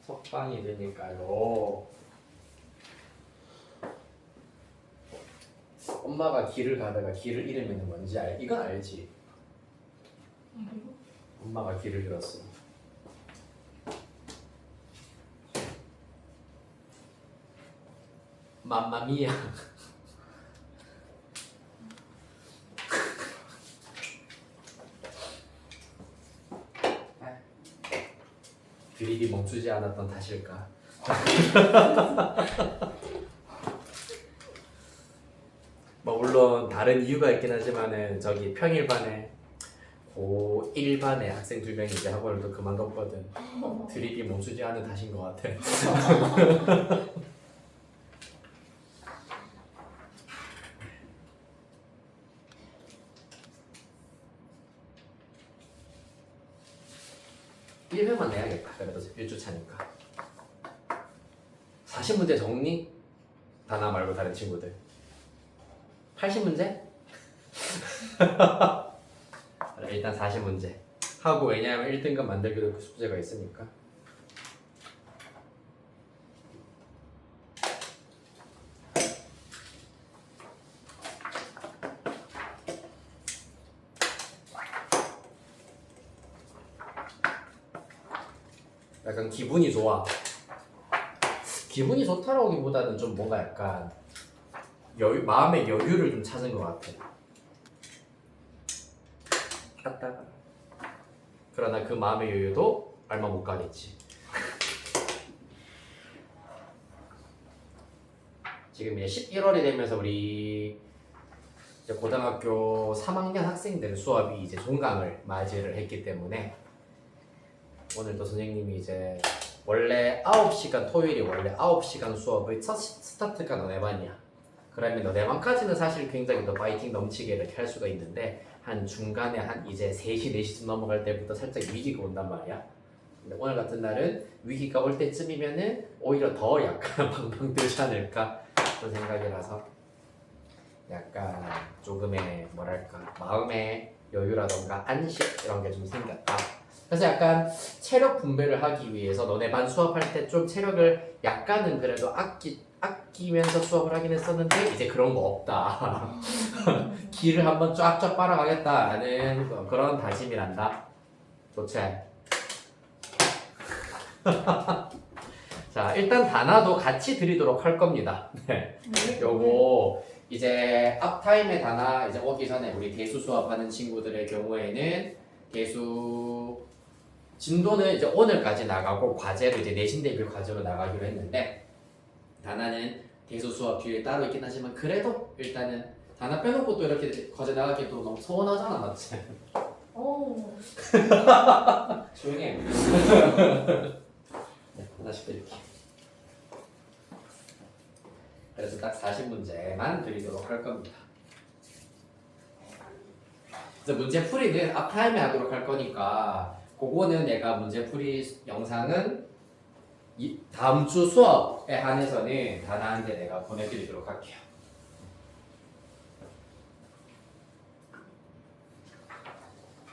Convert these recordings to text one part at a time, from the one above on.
석방이 되니까요. 엄마가 길을 가다가 길을 잃으면 뭔지 이건 알지? 엄마가 길을 잃었어. 맘마미야. 드립이 멈추지 않았던 탓일까? 뭐 물론 다른 이유가 있긴 하지만은 저기 평일반에 고1반에 학생 2명이 이제 학원을 또 그만뒀거든. 드립이 멈추지 않은 탓인 것 같아. 일회만 내야겠다. 그래도 1주차니까. 40문제 정리? 다나 말고 다른 친구들. 80문제? 일단 40문제 하고, 왜냐하면 1등급 만들기도 그 숙제가 있으니까. 약간 기분이 좋아. 기분이 좋다라기보다는 좀 뭔가 약간 마음의 여유를 좀 찾은 것 같아. 갔다가. 그러나 그 마음의 여유도 얼마 못 가겠지. 지금 이제 11월이 되면서 우리 이제 고등학교 3학년 학생들 수업이 이제 종강을 맞이를 했기 때문에 오늘도 선생님이 이제 원래 9시간, 토요일이 원래 9시간 수업의 첫 스타트가 너네 반이야. 그러면 너네 반까지는 사실 굉장히 더 파이팅 넘치게 이렇게 할 수가 있는데, 한 중간에 한 이제 3시, 4시쯤 넘어갈 때부터 살짝 위기가 온단 말이야. 근데 오늘 같은 날은 위기가 올 때쯤이면은 오히려 더 약간 방방 들지 않을까 그런 생각이라서 약간 조금의 뭐랄까 마음의 여유라던가 안식 이런 게 좀 생겼다. 그래서 약간 체력 분배를 하기 위해서 너네 반 수업할 때 좀 체력을 약간은 그래도 아끼면서 수업을 하긴 했었는데 이제 그런 거 없다. 기를 한번 쫙쫙 빨아가겠다라는 그런 다짐이란다. 좋지? 자, 일단 단화도 같이 드리도록 할 겁니다. 네. 요거 이제 앞타임에 단화 이제 오기 전에 우리 대수 수업하는 친구들의 경우에는 대수 진도는 이제 오늘까지 나가고 과제로 이제 내신 대비 과제로 나가기로 했는데, 단화는 대수 수업 뒤에 따로 있긴 하지만 그래도 일단은 단화 빼놓고 또 이렇게 과제 나가기도 너무 서운하잖아, 맞지? 오. 조용히 해. 네, 하나씩 드릴게요. 그래서 딱 40문제만 드리도록 할 겁니다. 그래서 문제풀이는 앞타임에 하도록 할 거니까 그거는 내가 문제풀이 영상은 다음 주 수업에 한해서는 단아한테 내가 보내드리도록 할게요.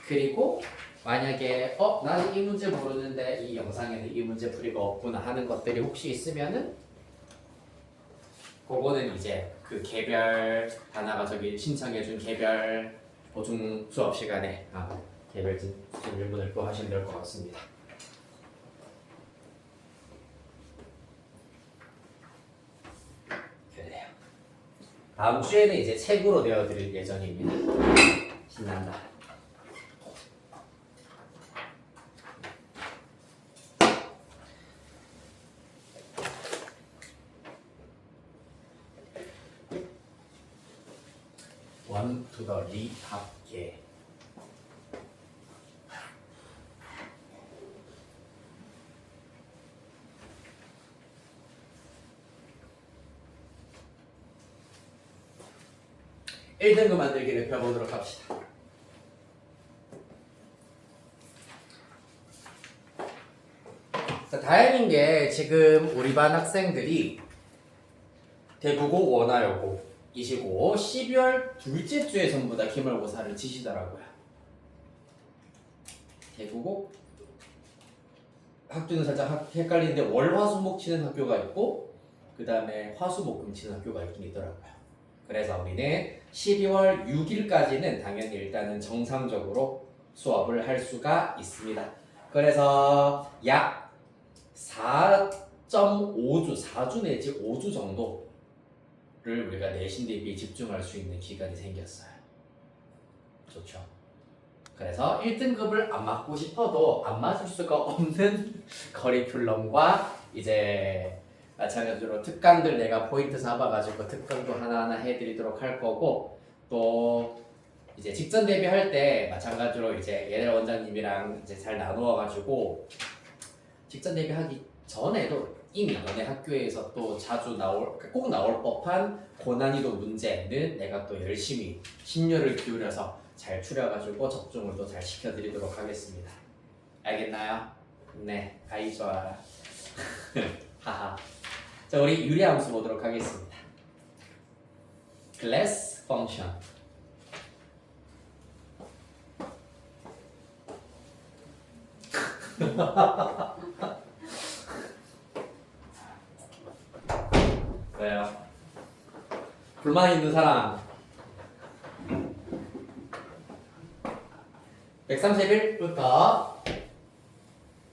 그리고 만약에 나는 이 문제 모르는데 이 영상에는 이 문제풀이가 없구나 하는 것들이 혹시 있으면은 그거는 이제 그 개별 단아가 저기 신청해준 개별 보충 수업 시간에 개별 질문을 또 하시면 될 것 같습니다. 그래요. 다음 주에는 이제 책으로 내어드릴 예정입니다. 신난다. 원 투 더 리 합계. (1) 등급 만들기를 펴보도록 합시다. 자, 다행인 게 지금 우리 반 학생들이 대국어 원화여고 이시고 12월 둘째 주에 전부 다 기말고사를 치시더라고요. 대국어 학교는 살짝 헷갈리는데 월화수목 치는 학교가 있고 그 다음에 화수목금 치는 학교가 있긴 있더라고요. 그래서 우리는 12월 6일까지는 당연히 일단은 정상적으로 수업을 할 수가 있습니다. 그래서 약 4.5주, 4주 내지 5주 정도를 우리가 내신 대비에 집중할 수 있는 기간이 생겼어요. 좋죠. 그래서 1등급을 안 맞고 싶어도 안 맞을 수가 없는 커리큘럼과 이제 마찬가지로 특강들 내가 포인트 잡아가지고 특강도 하나하나 해드리도록 할 거고 또 이제 직전 대비할 때 마찬가지로 이제 얘네 원장님이랑 이제 잘 나누어가지고 직전 대비하기 전에도 이미 너네 학교에서 또 자주 꼭 나올 법한 고난이도 문제는 내가 또 열심히 심려를 기울여서 잘 추려가지고 적중을 또 잘 시켜드리도록 하겠습니다. 알겠나요? 네, 아이 좋아라. 하하. 자, 우리 유리함수 보도록 하겠습니다. class function. 왜요? 불만 있는 사람? 131부터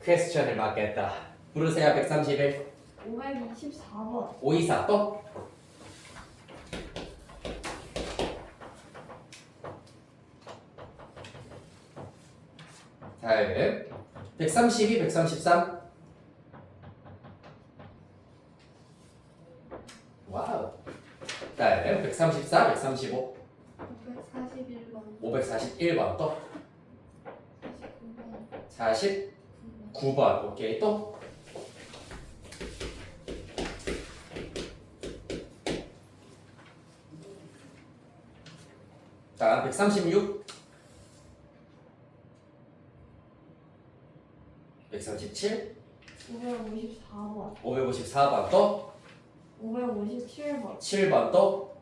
퀘스천을 받겠다. 부르세요. 131. 524번. 524 또? 다음 132, 133. 와우. 다음 134, 135. 541번. 541번 또? 49번. 49번. 오케이. 또? 자, 136. 137. 554번. 554번 또? 557번. 7번 또?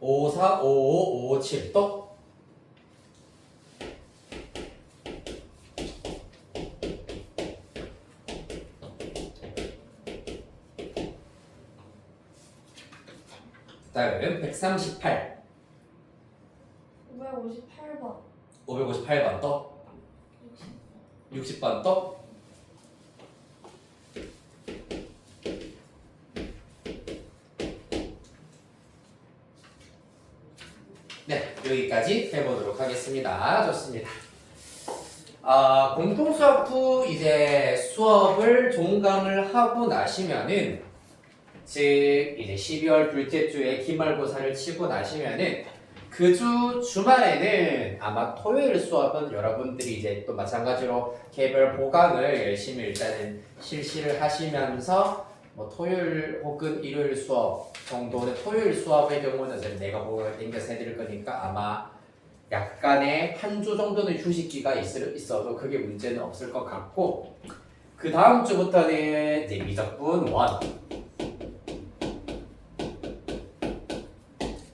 54, 55, 57 또? 다음은 138. 558번. 558번 또? 60번 또? 네, 여기까지 해보도록 하겠습니다. 좋습니다. 공통수학 후 이제 수업을 종강을 하고 나시면은 즉 이제 12월 둘째 주에 기말고사를 치고 나시면은 그 주 주말에는 아마 토요일 수업은 여러분들이 이제 또 마찬가지로 개별 보강을 열심히 일단은 실시를 하시면서 뭐 토요일 혹은 일요일 수업 정도는 토요일 수업의 경우는 이제 내가 보강을 땡겨서 해드릴 거니까 아마 약간의 한 주 정도는 휴식기가 있어도 크게 문제는 없을 것 같고 그 다음 주부터는 이제 미적분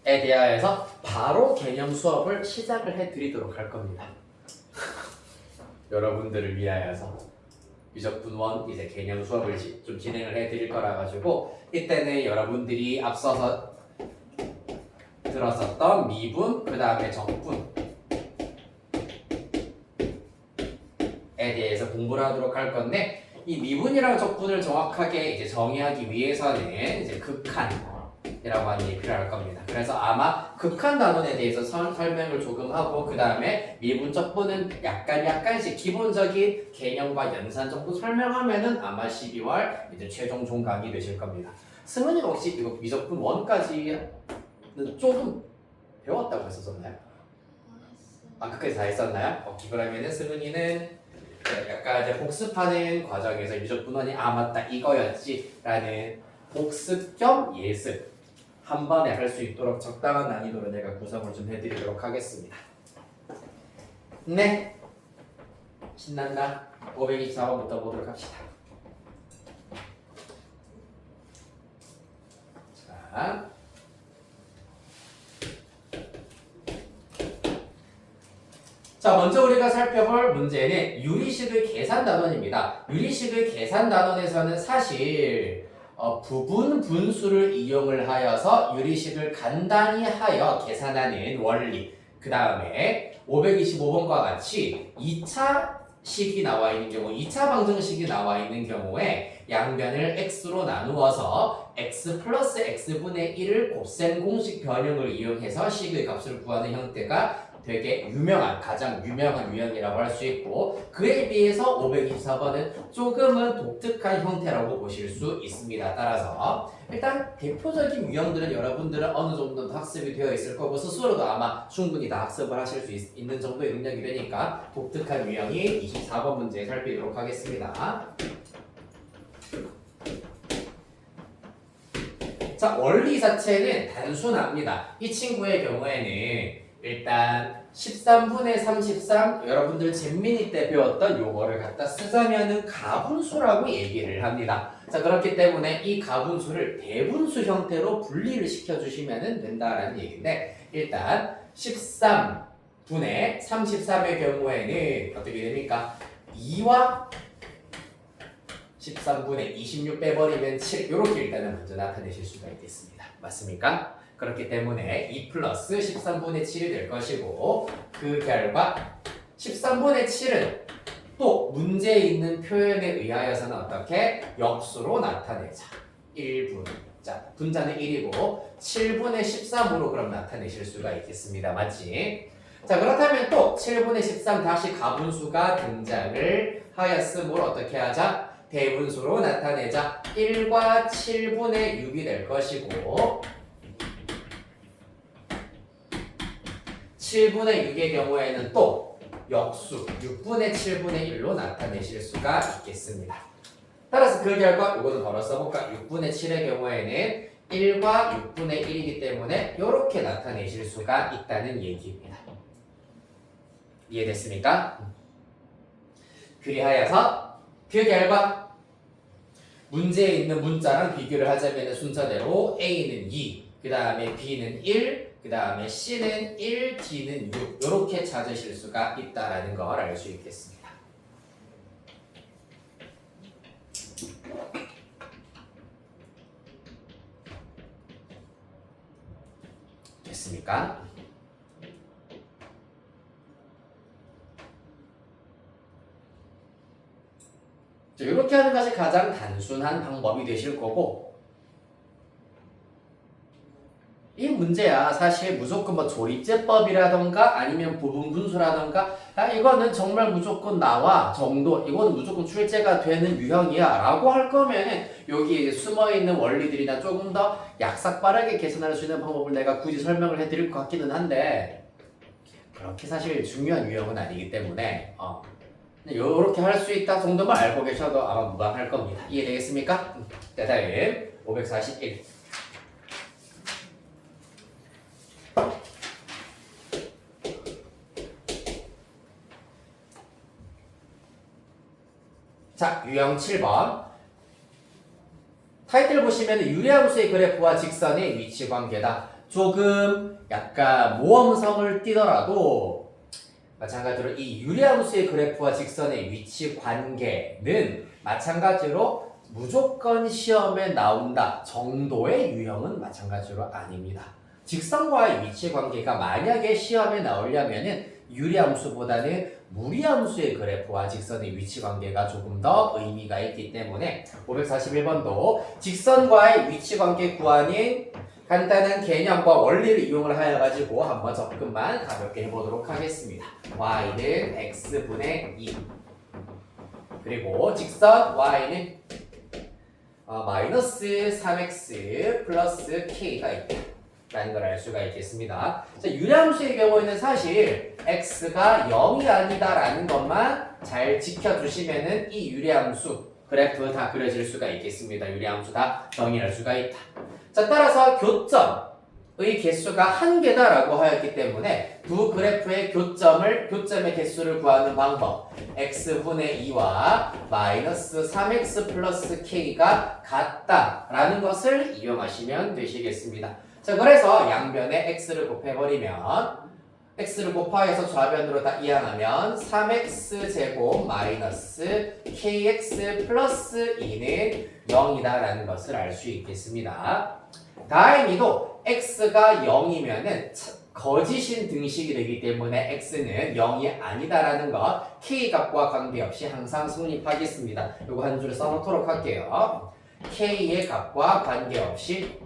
1에 대하여서 바로 개념 수업을 시작을 해드리도록 할 겁니다. 여러분들을 위하여서 미적분 1 이제 개념 수업을 좀 진행을 해드릴 거라 가지고 이때는 여러분들이 앞서서 들었었던 미분 그 다음에 적분에 대해서 공부를 하도록 할 건데 이 미분이랑 적분을 정확하게 이제 정의하기 위해서는 이제 극한이라고 하는 얘기를 할 겁니다. 그래서 아마 극한 단원에 대해서 설명을 조금 하고 그 다음에 미분 적분은 약간씩 기본적인 개념과 연산 정도 설명하면은 아마 12월 이제 최종 종강이 되실 겁니다. 승은이가 혹시 이거 미적분 1까지는 조금 배웠다고 했었나요? 끝까지 다 했었나요? 오케이, 그러면은 승은이는 약간 이제 복습하는 과정에서 미적분원이 맞다 이거였지 라는 복습 겸 예습 한 번에 할 수 있도록 적당한 난이도로 내가 구성을 좀 해드리도록 하겠습니다. 네, 신난다. 524번부터 보도록 합시다. 자, 자, 먼저 우리가 살펴볼 문제는 유리식의 계산 단원입니다. 유리식의 계산 단원에서는 사실 부분 분수를 이용을 하여서 유리식을 간단히 하여 계산하는 원리, 그 다음에 525번과 같이 2차 식이 나와 있는 경우, 2차 방정식이 나와 있는 경우에 양변을 x로 나누어서 x 플러스 x분의 1을 곱셈 공식 변형을 이용해서 식의 값을 구하는 형태가 되게 유명한, 가장 유명한 유형이라고 할 수 있고, 그에 비해서 524번은 조금은 독특한 형태라고 보실 수 있습니다. 따라서 일단 대표적인 유형들은 여러분들은 어느 정도 학습이 되어 있을 거고 스스로도 아마 충분히 다 학습을 하실 수 있는 정도의 능력이 되니까 독특한 유형이 24번 문제 살피도록 하겠습니다. 자, 원리 자체는 단순합니다. 이 친구의 경우에는 일단 13분의 33 여러분들 잼민이 때 배웠던 요거를 갖다 쓰자면은 가분수라고 얘기를 합니다. 자, 그렇기 때문에 이 가분수를 대분수 형태로 분리를 시켜주시면 된다라는 얘기인데, 일단 13분의 33의 경우에는 어떻게 됩니까? 2와 13분의 26 빼버리면 7, 이렇게 일단은 먼저 나타내실 수가 있겠습니다. 맞습니까? 그렇기 때문에 2 플러스 13분의 7이 될 것이고, 그 결과 13분의 7은 또 문제에 있는 표현에 의하여서는 어떻게? 역수로 나타내자. 1분. 자, 분자는 1이고 7분의 13으로 그럼 나타내실 수가 있겠습니다. 맞지? 자, 그렇다면 또 7분의 13 다시 가분수가 등장을 하였으므로 어떻게 하자? 대분수로 나타내자. 1과 7분의 6이 될 것이고, 7분의 6의 경우에는 또 역수 6분의 7분의 1로 나타내실 수가 있겠습니다. 따라서 그 결과 이거는 덜어 써볼까? 6분의 7의 경우에는 1과 6분의 1이기 때문에 이렇게 나타내실 수가 있다는 얘기입니다. 이해됐습니까? 그리하여서 그 결과 문제에 있는 문자랑 비교를 하자면 순서대로 A는 2, 그 다음에 B는 1, 그 다음에 C는 1, D는 6 이렇게 찾으실 수가 있다는 걸 알 수 있겠습니다. 됐습니까? 이렇게 하는 것이 가장 단순한 방법이 되실 거고, 이 문제야 사실 무조건 뭐 조리제법이라던가 아니면 부분분수라던가 이거는 정말 무조건 나와 정도, 이거는 무조건 출제가 되는 유형이야 라고 할 거면 여기 숨어있는 원리들이나 조금 더 약삭빠르게 계산할 수 있는 방법을 내가 굳이 설명을 해드릴 것 같기는 한데, 그렇게 사실 중요한 유형은 아니기 때문에 이렇게 할 수 있다 정도만 알고 계셔도 아마 무방할 겁니다. 이해되겠습니까? 자, 다음 541. 자, 유형 7번. 타이틀 보시면 유리함수의 그래프와 직선의 위치 관계다. 조금 약간 모험성을 띠더라도 마찬가지로 이 유리함수의 그래프와 직선의 위치 관계는 마찬가지로 무조건 시험에 나온다 정도의 유형은 마찬가지로 아닙니다. 직선과의 위치 관계가 만약에 시험에 나오려면은 유리함수보다는 무리함수의 그래프와 직선의 위치 관계가 조금 더 의미가 있기 때문에 541번도 직선과의 위치 관계 구하는 간단한 개념과 원리를 이용을 하여 가지고 한번 접근만 가볍게 해보도록 하겠습니다. y는 x분의 2, 그리고 직선 y는 마이너스 3x 플러스 k가 있다 라는 걸 알 수가 있겠습니다. 자, 유리함수의 경우에는 사실 x가 0이 아니다 라는 것만 잘 지켜주시면은 이 유리함수 그래프 다 그려질 수가 있겠습니다. 유리함수 다 정의할 수가 있다. 자, 따라서 교점의 개수가 한 개다라고 하였기 때문에 두 그래프의 교점의 개수를 구하는 방법, x분의 2와 마이너스 3x 플러스 k가 같다라는 것을 이용하시면 되시겠습니다. 자, 그래서 양변에 x를 곱해버리면 x를 곱하여서 좌변으로 다 이항하면 3x제곱 마이너스 kx 플러스 2는 0이다라는 것을 알 수 있겠습니다. 다행히도 x가 0이면은 거짓인 등식이 되기 때문에 x는 0이 아니다라는 것 k 값과 관계없이 항상 성립하겠습니다. 이거 한 줄을 써놓도록 할게요. k의 값과 관계없이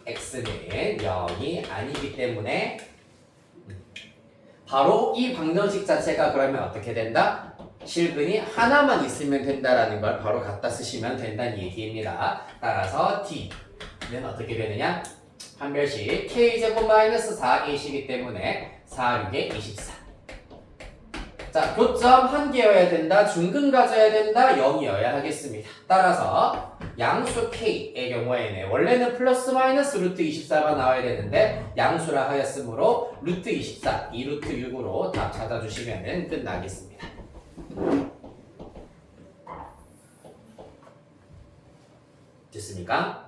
x는 0이 아니기 때문에 바로 이 방정식 자체가 그러면 어떻게 된다? 실근이 하나만 있으면 된다라는 걸 바로 갖다 쓰시면 된다는 얘기입니다. 따라서 d는 어떻게 되느냐? 판별식 k제곱 마이너스 4a시기 때문에 4, 6에 24. 자, 교점 한 개여야 된다, 중근 가져야 된다, 0이어야 하겠습니다. 따라서 양수 k의 경우에는 원래는 플러스 마이너스 루트 24가 나와야 되는데 양수라 하였으므로 루트 24, 2루트 6으로 답 찾아주시면 끝나겠습니다. 됐습니까?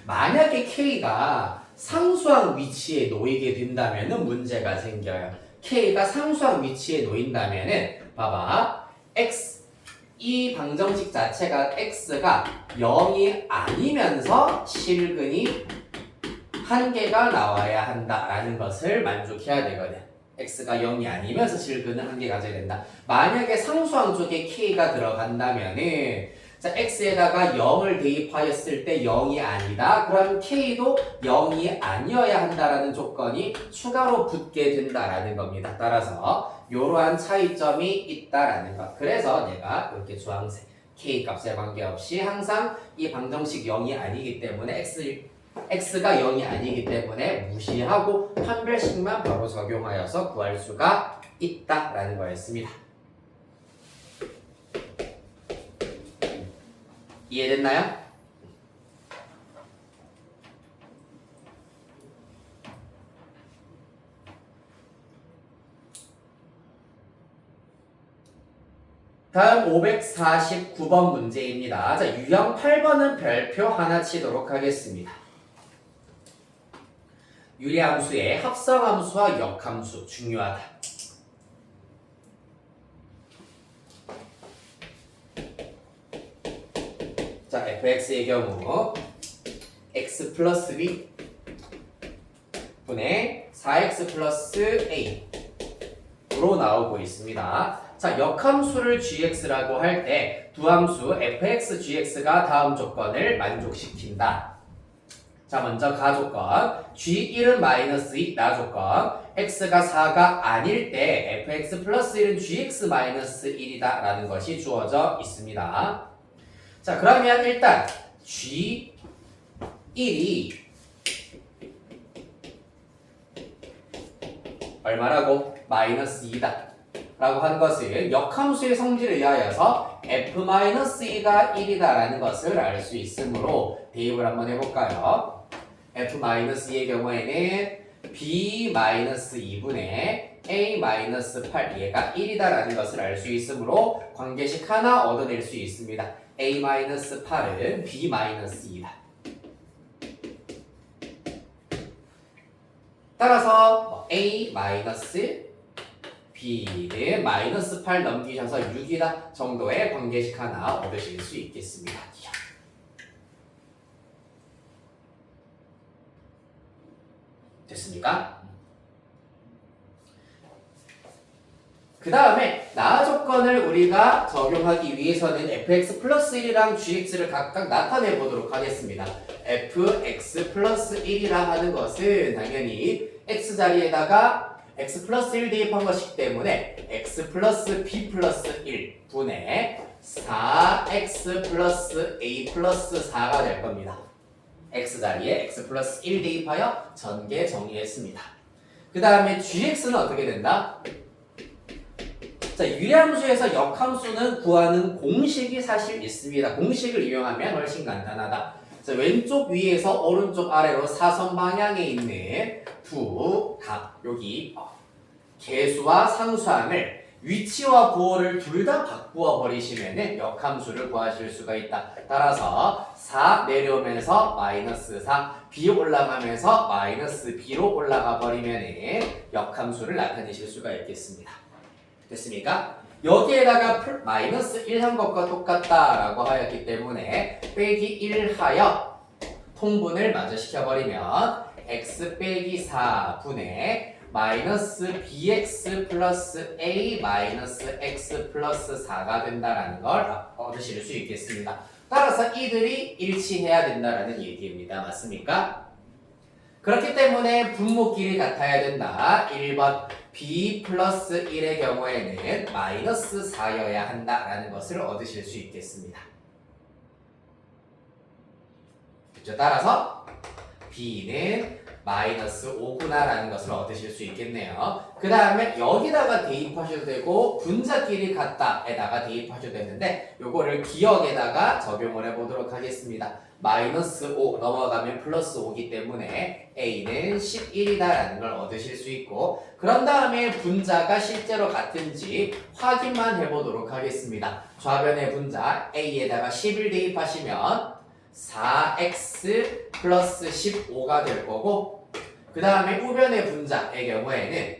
만약에 k가 상수항 위치에 놓이게 된다면 문제가 생겨요. k가 상수항 위치에 놓인다면은 봐봐, 이 방정식 자체가 x가 0이 아니면서 실근이 한 개가 나와야 한다라는 것을 만족해야 되거든. x가 0이 아니면서 실근은 한 개 가져야 된다. 만약에 상수항 쪽에 k가 들어간다면은 자, x에다가 0을 대입하였을 때 0이 아니다. 그럼 k도 0이 아니어야 한다라는 조건이 추가로 붙게 된다라는 겁니다. 따라서 이러한 차이점이 있다라는 것. 그래서 내가 이렇게 주황색 k 값에 관계없이 항상 이 방정식 0이 아니기 때문에 x가 0이 아니기 때문에 무시하고 판별식만 바로 적용하여서 구할 수가 있다라는 거였습니다. 이해됐나요? 다음 549번 문제입니다. 자, 유형 8번은 별표 하나 치도록 하겠습니다. 유리함수의 합성함수와 역함수 중요하다. 자, fx의 경우 x 플러스 b 분의 4x 플러스 a로 나오고 있습니다. 자, 역함수를 gx라고 할 때 두 함수 fx, gx가 다음 조건을 만족시킨다. 자, 먼저 가조건 g1은 마이너스 2 나조건 x가 4가 아닐 때 fx 플러스 1은 gx 마이너스 1이다 라는 것이 주어져 있습니다. 자, 그러면 일단 g1이 얼마라고? 마이너스 2다 라고 한 것을 역함수의 성질에 의하여서 f-2가 1이다 라는 것을 알 수 있으므로 대입을 한번 해볼까요? f-2의 경우에는 b-2분의 a-8 얘가 1이다 라는 것을 알 수 있으므로 관계식 하나 얻어낼 수 있습니다. a-8은 b-2다. 따라서 a-b는 마이너스 8 넘기셔서 6이다 정도의 관계식 하나 얻으실 수 있겠습니다. 됐습니까? 그 다음에 나 조건을 우리가 적용하기 위해서는 fx 플러스 1이랑 gx를 각각 나타내 보도록 하겠습니다. fx 플러스 1이라 하는 것은 당연히 x 자리에다가 x 플러스 1 대입한 것이기 때문에 x 플러스 b 플러스 1 분의 4x 플러스 a 플러스 4가 될 겁니다. x 자리에 x 플러스 1 대입하여 전개 정리했습니다. 그 다음에 gx는 어떻게 된다? 자, 유리함수에서 역함수는 구하는 공식이 사실 있습니다. 공식을 이용하면 훨씬 간단하다. 자, 왼쪽 위에서 오른쪽 아래로 사선 방향에 있는 두 값, 여기 개수와 상수함을 위치와 부호를 둘 다 바꾸어 버리시면 역함수를 구하실 수가 있다. 따라서 4 내려오면서 마이너스 4, b 올라가면서 마이너스 b로 올라가 버리면 역함수를 나타내실 수가 있겠습니다. 됐습니까? 여기에다가 마이너스 1 한 것과 똑같다라고 하였기 때문에 빼기 1 하여 통분을 마저 시켜버리면 x 빼기 4분의 마이너스 bx 플러스 a 마이너스 x 플러스 4가 된다는 걸 얻으실 수 있겠습니다. 따라서 이들이 일치해야 된다는 얘기입니다. 맞습니까? 그렇기 때문에 분모끼리 같아야 된다. 1번 b 플러스 1의 경우에는 마이너스 4여야 한다라는 것을 얻으실 수 있겠습니다. 그렇죠? 따라서 b는 마이너스 5구나라는 것을 얻으실 수 있겠네요. 그 다음에 여기다가 대입하셔도 되고 분자끼리 같다에다가 대입하셔도 되는데 요거를 기억에다가 적용을 해보도록 하겠습니다. 마이너스 5 넘어가면 플러스 5기 때문에 a는 11이다라는 걸 얻으실 수 있고 그런 다음에 분자가 실제로 같은지 확인만 해보도록 하겠습니다. 좌변의 분자 a에다가 11 대입하시면 4x 플러스 15가 될 거고 그 다음에 우변의 분자의 경우에는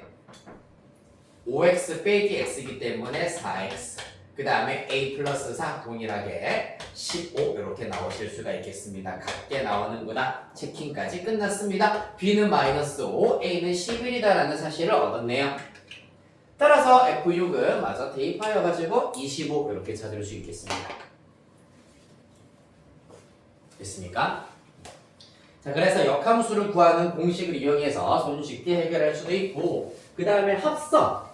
5x 빼기 x이기 때문에 4x 그 다음에 a 플러스 4 동일하게 15 이렇게 나오실 수가 있겠습니다. 같게 나오는구나. 체킹까지 끝났습니다. b는 마이너스 5, a는 11이다라는 사실을 얻었네요. 따라서 F6은 마저 대입하여 가지고 25 이렇게 찾을 수 있겠습니다. 됐습니까? 자, 그래서 역함수를 구하는 공식을 이용해서 손쉽게 해결할 수도 있고 그 다음에 합성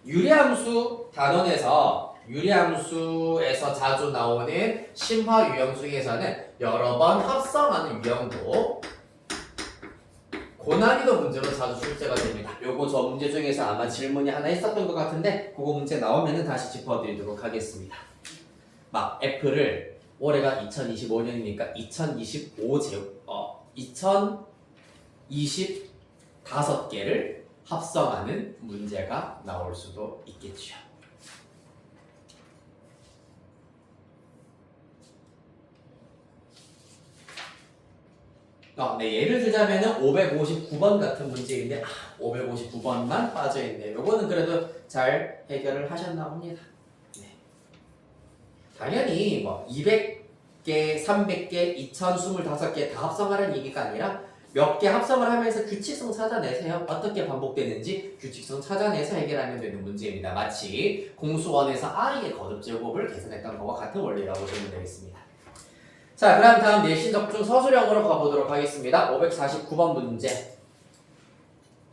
유리함수 단원에서 유리함수에서 자주 나오는 심화 유형 중에서는 여러 번 합성하는 유형도 고난이도 문제로 자주 출제가 됩니다. 요거 저 문제 중에서 아마 질문이 하나 있었던 것 같은데 그거 문제 나오면은 다시 짚어드리도록 하겠습니다. 막 F를 올해가 2025년이니까 2025개를 합성하는 문제가 나올 수도 있겠죠. 네, 예를 들자면은 559번 같은 문제인데 559번만 빠져있네요. 요거는 그래도 잘 해결을 하셨나 봅니다. 네. 당연히 뭐 200개, 300개, 2025개 다 합성하라는 얘기가 아니라 몇 개 합성을 하면서 규칙성 찾아내세요. 어떻게 반복되는지 규칙성 찾아내서 해결하면 되는 문제입니다. 마치 공수원에서 I의 거듭 제곱을 계산했던 것과 같은 원리라고 보시면 되겠습니다. 자, 그럼 다음 내신 적중 서술형으로 가보도록 하겠습니다. 549번 문제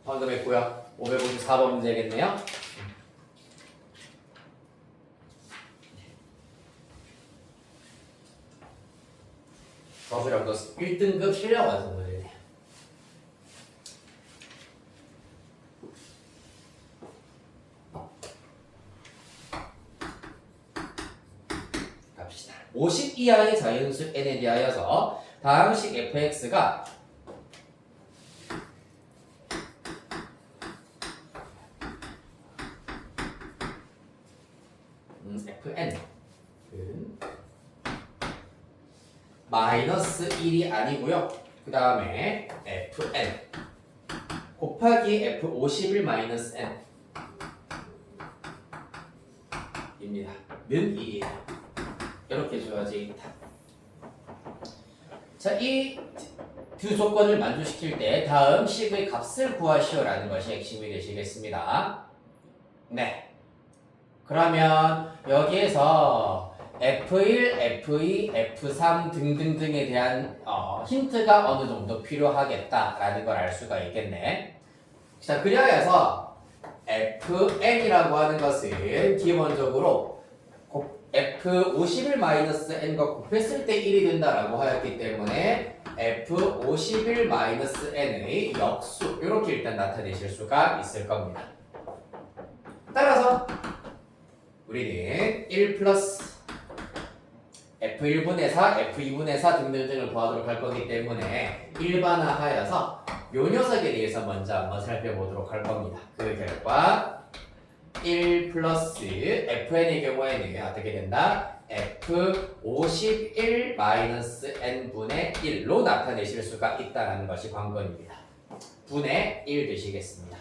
방금 했고요. 554번 문제겠네요. 서술형도 1등급 실력 완성 문제네요. 갑시다. 50 이하의 자연수 n에 대하여서 다음식 fx가 fn 마이너스 1이 아니고요. 그 다음에 fn 곱하기 f51 마이너스 n 입니다. 는 1이에요. 이렇게 줘야지. 자, 이 두 조건을 만족시킬 때 다음 식의 값을 구하시오라는 것이 핵심이 되시겠습니다. 네. 그러면 여기에서 F1, F2, F3 등등등에 대한 힌트가 어느 정도 필요하겠다라는 걸 알 수가 있겠네. 자, 그리하여서 Fn이라고 하는 것은 기본적으로 F51-n과 곱했을 때 1이 된다라고 하였기 때문에 F51-n의 역수 이렇게 일단 나타내실 수가 있을 겁니다. 따라서 우리는 1 플러스 F1분의 4, F2분의 4 등등등을 구하도록 할 거기 때문에 일반화하여서 요 녀석에 대해서 먼저 한번 살펴보도록 할 겁니다. 그 결과 1 플러스 fn의 경우에는 어떻게 된다? f51 마이너스 n분의 1로 나타내실 수가 있다는 것이 관건입니다. 분의 1 되시겠습니다.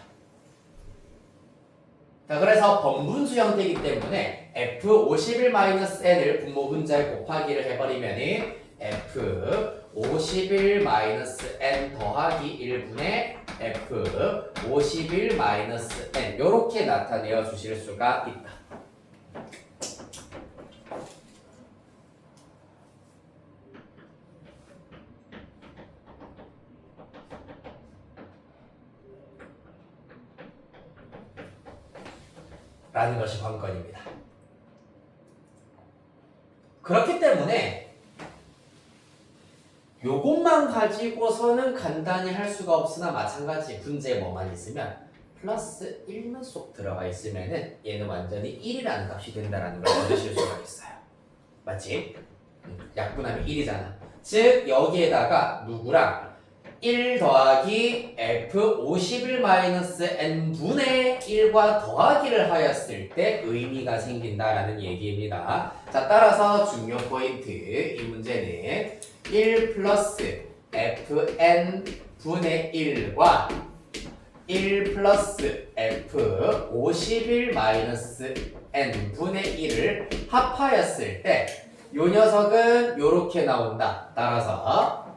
자, 그래서 번분수 형태이기 때문에 f51-n을 분모분자에 곱하기를 해버리면 f51-n 더하기 1분의 f51-n 이렇게 나타내어 주실 수가 있다. 라는 것이 관건입니다. 그렇기 때문에 요것만 가지고서는 간단히 할 수가 없으나 마찬가지 분자에 뭐만 있으면 플러스 1만 쏙 들어가 있으면은 얘는 완전히 1이라는 값이 된다는 걸 얻으실 수가 있어요. 맞지? 약분하면 1이잖아. 즉 여기에다가 누구랑 1 더하기 f51-n분의 1과 더하기를 하였을 때 의미가 생긴다라는 얘기입니다. 자, 따라서 중요 포인트 이 문제는 1 플러스 fn분의 1과 1 플러스 f51-n분의 1을 합하였을 때 요 녀석은 요렇게 나온다. 따라서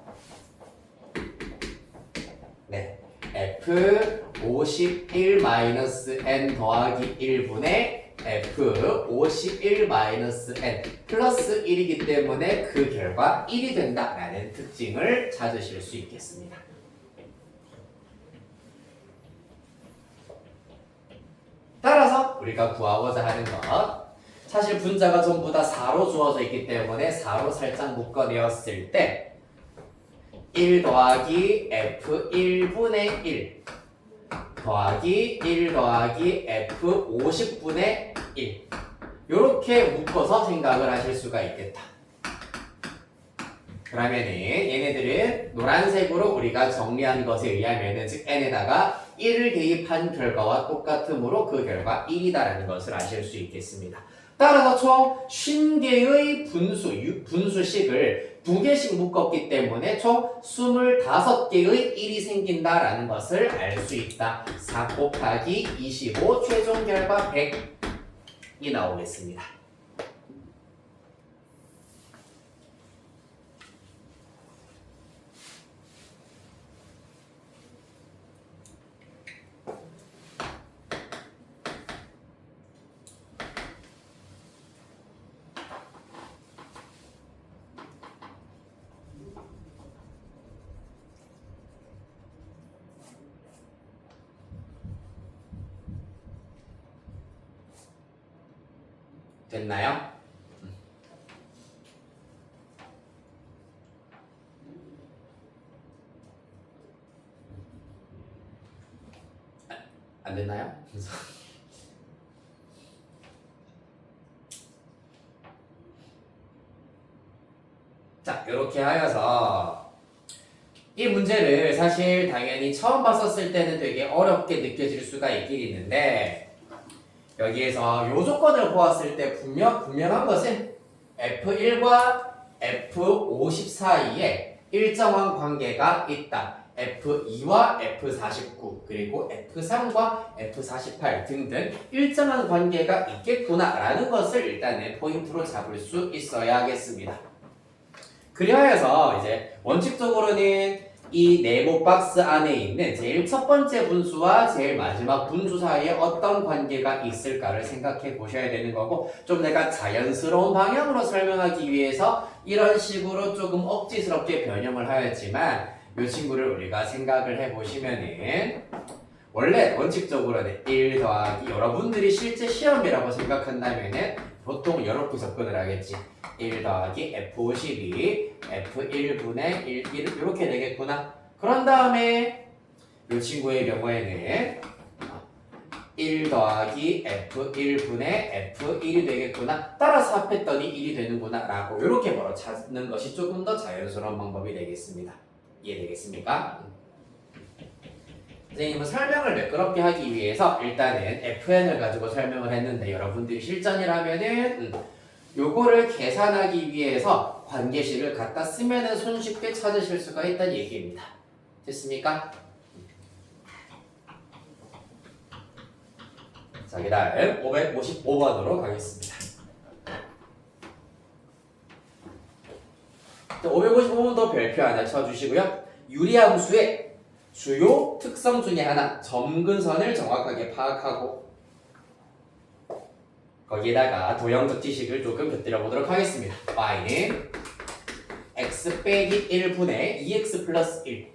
f51-n 더하기 1분의 f51-n 플러스 1이기 때문에 그 결과 1이 된다라는 특징을 찾으실 수 있겠습니다. 따라서 우리가 구하고자 하는 것 사실 분자가 전부 다 4로 주어져 있기 때문에 4로 살짝 묶어내었을 때 1 더하기 f1분의 1 더하기 1 더하기 f50분의 1 요렇게 묶어서 생각을 하실 수가 있겠다. 그러면은 얘네들은 노란색으로 우리가 정리한 것에 의하면은 즉 n에다가 1을 대입한 결과와 똑같으므로 그 결과 1이다라는 것을 아실 수 있겠습니다. 따라서 총 50개의 분수식을 2개씩 묶었기 때문에 총 25개의 1이 생긴다라는 것을 알 수 있다. 4 곱하기 25 최종 결과 100이 나오겠습니다. 됐나요? 안 됐나요? 자, 이렇게 하여서 이 문제를 사실 당연히 처음 봤었을 때는 되게 어렵게 느껴질 수가 있긴 있는데 여기에서 요 조건을 보았을 때 분명한 것은 F1과 F50 사이에 일정한 관계가 있다. F2와 F49 그리고 F3과 F48 등등 일정한 관계가 있겠구나라는 것을 일단은 포인트로 잡을 수 있어야겠습니다. 그리하여서 이제 원칙적으로는 이 네모 박스 안에 있는 제일 첫 번째 분수와 제일 마지막 분수 사이에 어떤 관계가 있을까를 생각해 보셔야 되는 거고 좀 내가 자연스러운 방향으로 설명하기 위해서 이런 식으로 조금 억지스럽게 변형을 하였지만 이 친구를 우리가 생각을 해 보시면은 원래 원칙적으로는 1 더하기 여러분들이 실제 시험이라고 생각한다면은 보통 이렇게 접근을 하겠지. 1 더하기 F52 F1분의 1 이렇게 되겠구나. 그런 다음에 이 친구의 경우에는 1 더하기 F1분의 F1이 되겠구나. 따라서 합했더니 1이 되는구나 라고 이렇게 바로 찾는 것이 조금 더 자연스러운 방법이 되겠습니다. 이해되겠습니까? 선생님은 설명을 매끄럽게 하기 위해서 일단은 FN을 가지고 설명을 했는데 여러분들이 실전이라면은 요거를 계산하기 위해서 관계식을 갖다 쓰면은 손쉽게 찾으실 수가 있다는 얘기입니다. 됐습니까? 자, 그 다음 555번으로 가겠습니다. 555번도 별표 하나 쳐주시고요. 유리함수의 주요 특성 중에 하나, 점근선을 정확하게 파악하고 거기에다가 도형적 지식을 조금 곁들여 보도록 하겠습니다. y는 x 빼기 1분의 2x 플러스 1.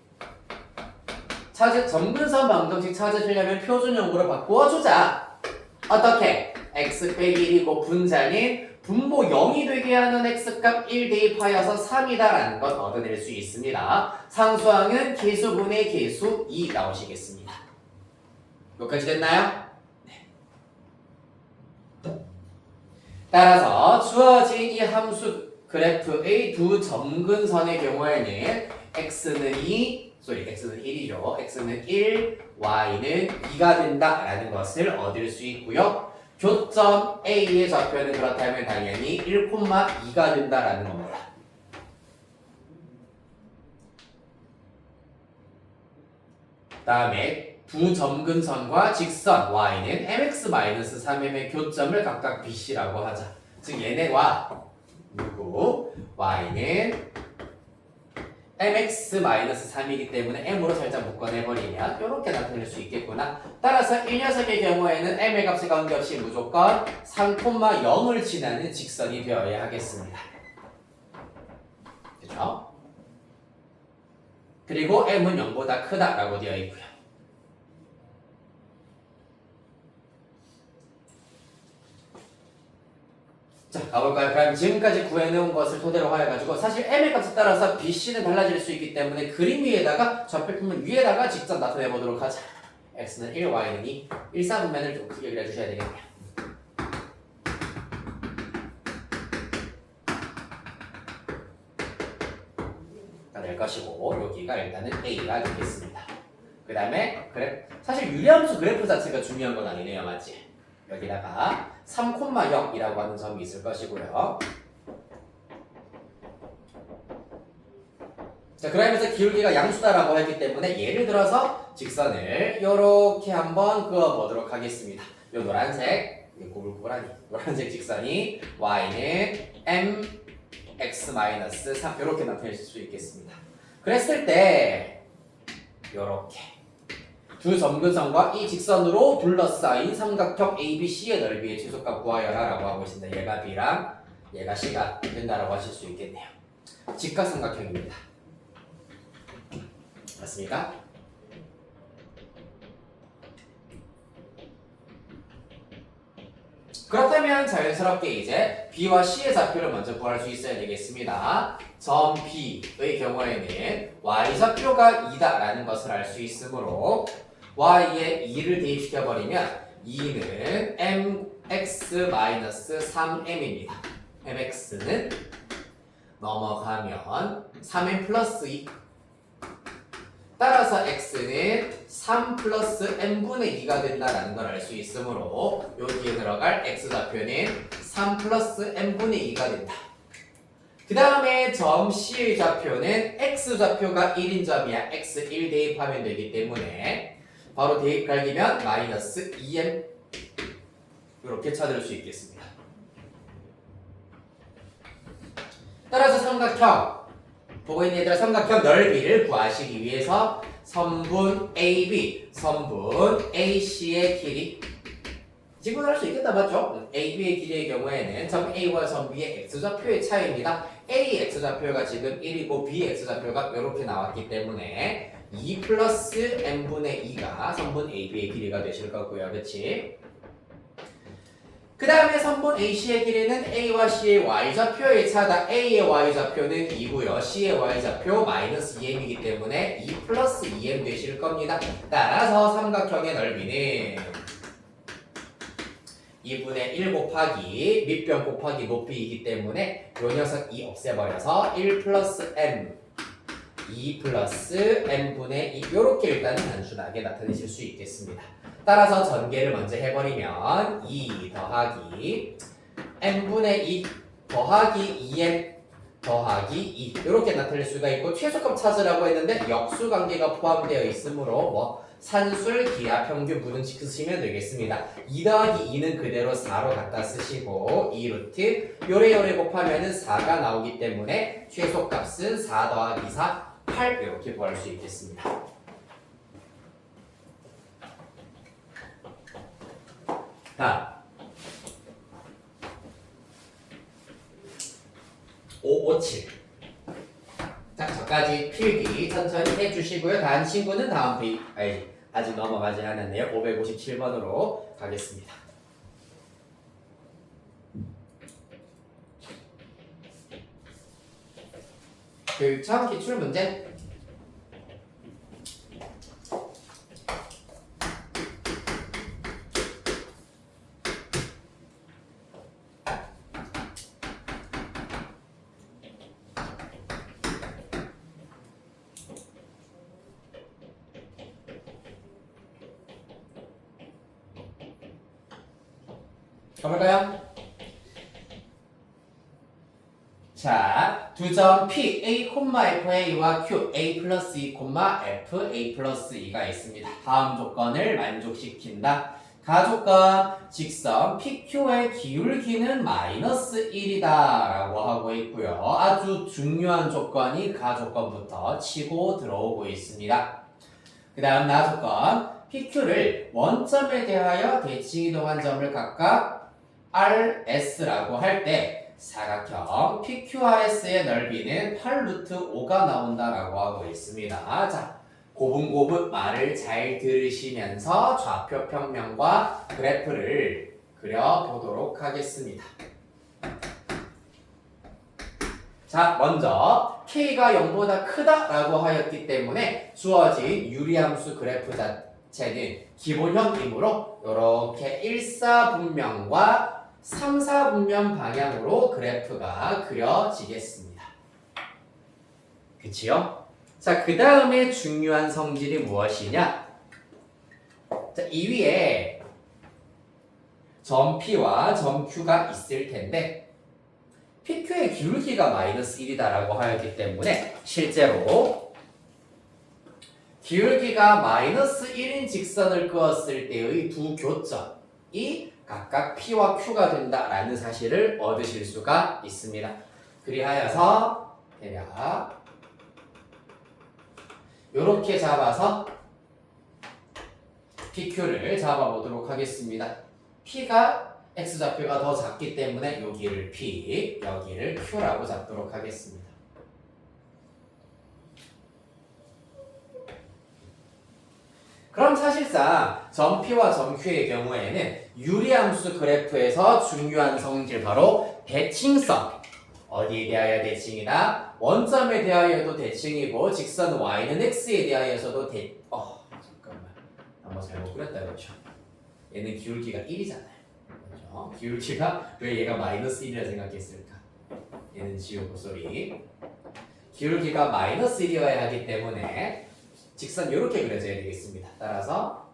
점근선 방정식 찾으시려면 표준형으로 바꾸어주자. 어떻게? x 빼기 1이고 분자는 분모 0이 되게 하는 x값 1 대입하여서 3이다라는 것 얻어낼 수 있습니다. 상수항은 계수분의 계수 2 나오시겠습니다. 여기까지 됐나요? 네. 따라서 주어진 이 함수 그래프의 두 점근선의 경우에는 x는 1이죠. x는 1, y는 2가 된다라는 것을 얻을 수 있고요. 교점 A의 좌표는 그렇다면 당연히 1,2가 된다라는 겁니다. 다음에 두 점근선과 직선 y는 mx-3m의 교점을 각각 BC라고 하자. 즉 얘네와 누구 y는 mx-3이기 때문에 m으로 살짝 묶어내버리면 이렇게 나타낼 수 있겠구나. 따라서 이 녀석의 경우에는 m의 값에 관계없이 무조건 3,0을 지나는 직선이 되어야 하겠습니다. 그렇죠? 그리고 m은 0보다 크다라고 되어 있고요. 자, 가볼까요? 그럼 지금까지 구해놓은 것을 토대로 해가지고 사실 m의 값에 따라서 bc는 달라질 수 있기 때문에 그림 위에다가 좌표표면 위에다가 직접 나타내보도록 하자. x는 1, y는 2. 1, 4분면을 좀 크게 그려주셔야 되겠네요. 다 될 것이고 여기가 일단은 a가 되겠습니다. 그 다음에 사실 유리함수 그래프 자체가 중요한 건 아니네요. 맞지? 여기다가 3,0이라고 하는 점이 있을 것이고요. 자, 그러면서 기울기가 양수다라고 했기 때문에 예를 들어서 직선을 이렇게 한번 그어보도록 하겠습니다. 요 노란색, 꼬불꼬불하니 노란색 직선이 y는 mx-3 이렇게 나타낼 수 있겠습니다. 그랬을 때 이렇게 두 점근선과 이 직선으로 둘러싸인 삼각형 ABC의 넓이의 최소값 구하여라 라고 하고 있습니다. 얘가 B랑 얘가 C가 된다라고 하실 수 있겠네요. 직각삼각형입니다. 맞습니까? 그렇다면 자연스럽게 이제 B와 C의 좌표를 먼저 구할 수 있어야 되겠습니다. 점 B의 경우에는 Y좌표가 2다라는 것을 알 수 있으므로 Y에 2를 대입시켜버리면 2는 mx-3m입니다. mx는 넘어가면 3m 플러스 2. 따라서 x는 3 플러스 n분의 2가 된다는 걸 알 수 있으므로 여기에 들어갈 x좌표는 3 플러스 n분의 2가 된다. 그 다음에 점 C의 좌표는 x좌표가 1인 점이야. x1 대입하면 되기 때문에 바로 대입 갈기면 마이너스 2m 이렇게 찾을 수 있겠습니다. 따라서 삼각형 보고 있는 얘들아 삼각형 넓이를 구하시기 위해서 선분 AB, 선분 AC의 길이 지구할 수 있겠다 맞죠? AB의 길이의 경우에는 점 A와 점 B의 x좌표의 차이입니다. A x좌표가 지금 1이고 B x좌표가 이렇게 나왔기 때문에 2 플러스 n분의 2가 선분 AB의 길이가 되실 거고요. 그치? 그 다음에 선분 AC의 길이는 A와 C의 Y좌표의 차다. A의 Y좌표는 2고요. C의 Y좌표 마이너스 2m이기 때문에 2 플러스 2m 되실 겁니다. 따라서 삼각형의 넓이는 2분의 1 곱하기 밑변 곱하기 높이이기 때문에 요 녀석 2 없애버려서 1 플러스 m 2 플러스 n분의 2 이렇게 일단은 단순하게 나타내실 수 있겠습니다. 따라서 전개를 먼저 해버리면 2 더하기 n분의 2 더하기 2n 더하기 2 이렇게 나타낼 수가 있고 최소값 찾으라고 했는데 역수관계가 포함되어 있으므로 뭐 산술, 기하, 평균, 부등식 쓰시면 되겠습니다. 2 더하기 2는 그대로 4로 갖다 쓰시고 2루트 요래요래 곱하면 4가 나오기 때문에 최소값은 4 더하기 4, 8 이렇게 구할 수 있겠습니다. 다음 5, 5, 7 자, 저까지 필기 천천히 해주시고요. 다음 친구는 다음 아직 넘어가지 않았네요. 557번으로 가겠습니다. 교육청 기출문제 가볼까요? 자, 두 점 P, A, FA와 Q, A 플러스 2, F, A 플러스 2가 있습니다. 다음 조건을 만족시킨다. 가조건, 직선 PQ의 기울기는 마이너스 1이다 라고 하고 있고요. 아주 중요한 조건이 가조건부터 치고 들어오고 있습니다. 그 다음 나조건, PQ를 원점에 대하여 대칭이동한 점을 각각 RS라고 할 때 사각형 PQRS의 넓이는 8루트 5가 나온다라고 하고 있습니다. 자, 고분고분 말을 잘 들으시면서 좌표 평면과 그래프를 그려보도록 하겠습니다. 자, 먼저 K가 0보다 크다라고 하였기 때문에 주어진 유리함수 그래프 자체는 기본형이므로 이렇게 1사분면과 3사분면 방향으로 그래프가 그려지겠습니다. 그치요? 자, 그 다음에 중요한 성질이 무엇이냐? 자, 이 위에 점 P와 점 Q가 있을 텐데 PQ의 기울기가 마이너스 1이다라고 하였기 때문에 실제로 기울기가 마이너스 1인 직선을 그었을 때의 두 교점이 각각 P와 Q가 된다라는 사실을 얻으실 수가 있습니다. 그리하여서 대략 이렇게 잡아서 PQ를 잡아보도록 하겠습니다. P가 X좌표가 더 작기 때문에 여기를 P, 여기를 Q라고 잡도록 하겠습니다. 그럼 사실상 점 P와 점 Q의 경우에는 유리함수 그래프에서 중요한 성질 바로 대칭성 어디에 대하여 대칭이다? 원점에 대하여도 대칭이고 직선 Y는 X에 대하여서도 잠깐만 한번 잘못 그렸다 그렇죠? 얘는 기울기가 1이잖아요. 그렇죠? 기울기가 왜 얘가 마이너스 1이라 생각했을까? 얘는 지우고 소리 기울기가 마이너스 1이어야 하기 때문에 직선 이렇게 그려져야 되겠습니다. 따라서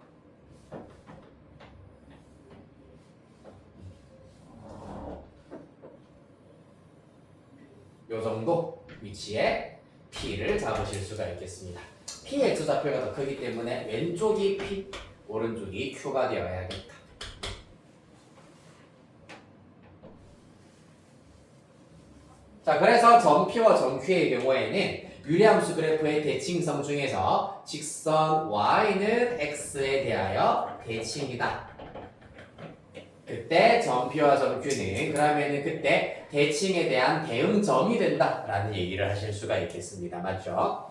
요 정도 위치에 P를 잡으실 수가 있겠습니다. P의 X좌표가 더 크기 때문에 왼쪽이 P, 오른쪽이 Q가 되어야겠다. 자, 그래서 점 P와 점 Q의 경우에는 유리함수 그래프의 대칭성 중에서 직선 Y는 X에 대하여 대칭이다. 그때 점 P와 점 Q는 그러면은 그때 대칭에 대한 대응점이 된다라는 얘기를 하실 수가 있겠습니다. 맞죠?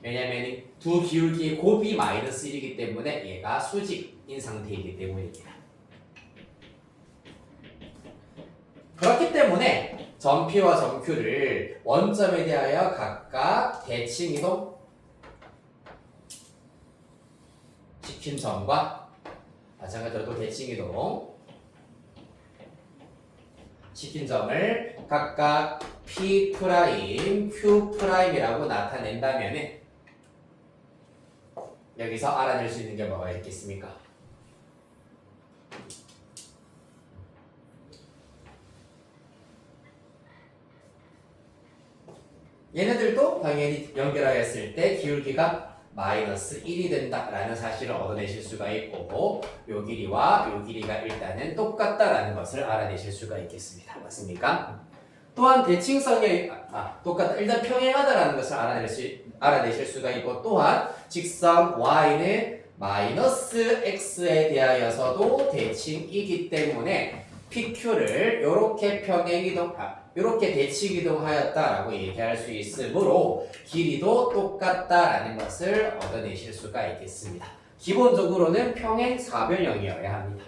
왜냐면 두 기울기의 곱이 마이너스 1이기 때문에 얘가 수직인 상태이기 때문입니다. 그렇기 때문에 점 P와 점 Q를 원점에 대하여 각각 대칭이동 시킨 점과 마찬가지로 또 대칭이동 시킨 점을 각각 P 프라임, Q 프라임이라고 나타낸다면은 여기서 알아낼 수 있는 게 뭐가 있겠습니까? 얘네들도 당연히 연결하였을 때 기울기가 마이너스 1이 된다라는 사실을 얻어내실 수가 있고 요 길이와 요 길이가 일단은 똑같다라는 것을 알아내실 수가 있겠습니다. 맞습니까? 또한 대칭성이 똑같다. 일단 평행하다라는 것을 알아내실 수가 있고 또한 직선 y는 마이너스 x에 대하여서도 대칭이기 때문에 PQ를 이렇게 이렇게 대칭 이동하였다라고 얘기할 수 있으므로 길이도 똑같다라는 것을 얻어내실 수가 있겠습니다. 기본적으로는 평행 사변형이어야 합니다.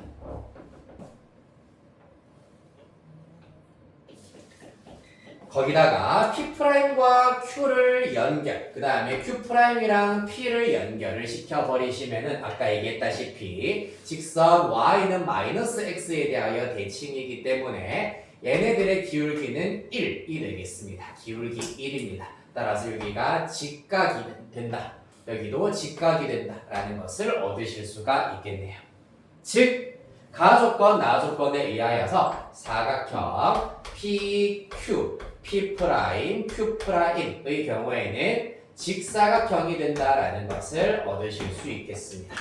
거기다가 P'과 Q를 연결, 그 다음에 Q'이랑 P를 연결을 시켜버리시면은 아까 얘기했다시피 직선 Y는 마이너스 X에 대하여 대칭이기 때문에 얘네들의 기울기는 1이 되겠습니다. 기울기 1입니다. 따라서 여기가 직각이 된다. 여기도 직각이 된다라는 것을 얻으실 수가 있겠네요. 즉, 가조건, 나조건에 의하여서 사각형 PQ, P', Q'의 경우에는 직사각형이 된다라는 것을 얻으실 수 있겠습니다.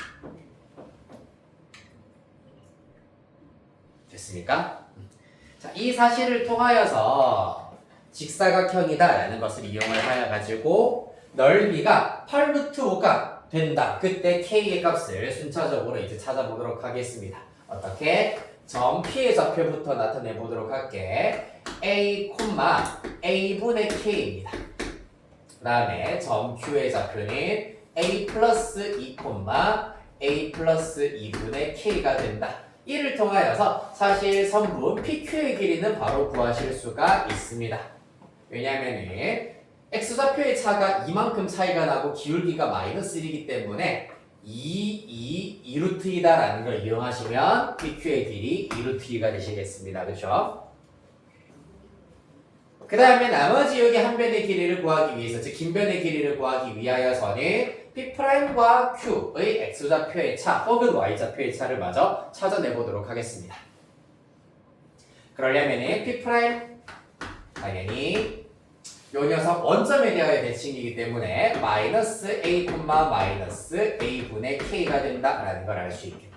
됐습니까? 자, 이 사실을 통하여서 직사각형이다라는 것을 이용을 하여 가지고 넓이가 8루트5가 된다. 그때 K의 값을 순차적으로 이제 찾아보도록 하겠습니다. 어떻게? 점 P의 좌표부터 나타내 보도록 할게. A, A분의 K입니다. 그 다음에 점 Q의 좌표는 A 플러스 2, A 플러스 2분의 K가 된다. 이를 통하여서 사실 선분 PQ의 길이는 바로 구하실 수가 있습니다. 왜냐하면 X좌표의 차가 이만큼 차이가 나고 기울기가 마이너스 1이기 때문에 2루트 2다라는 걸 이용하시면 PQ의 길이 2루트 2가 되시겠습니다. 그렇죠? 그 다음에 나머지 여기 한 변의 길이를 구하기 위해서, 즉 긴 변의 길이를 구하기 위하여서는 P'과 Q의 X좌표의 차 혹은 Y좌표의 차를 마저 찾아내보도록 하겠습니다. 그러려면 P' 당연히 요 녀석 원점에 대하여 대칭이기 때문에 마이너스 A, 마이너스 A분의 K가 된다라는 걸 알 수 있겠다.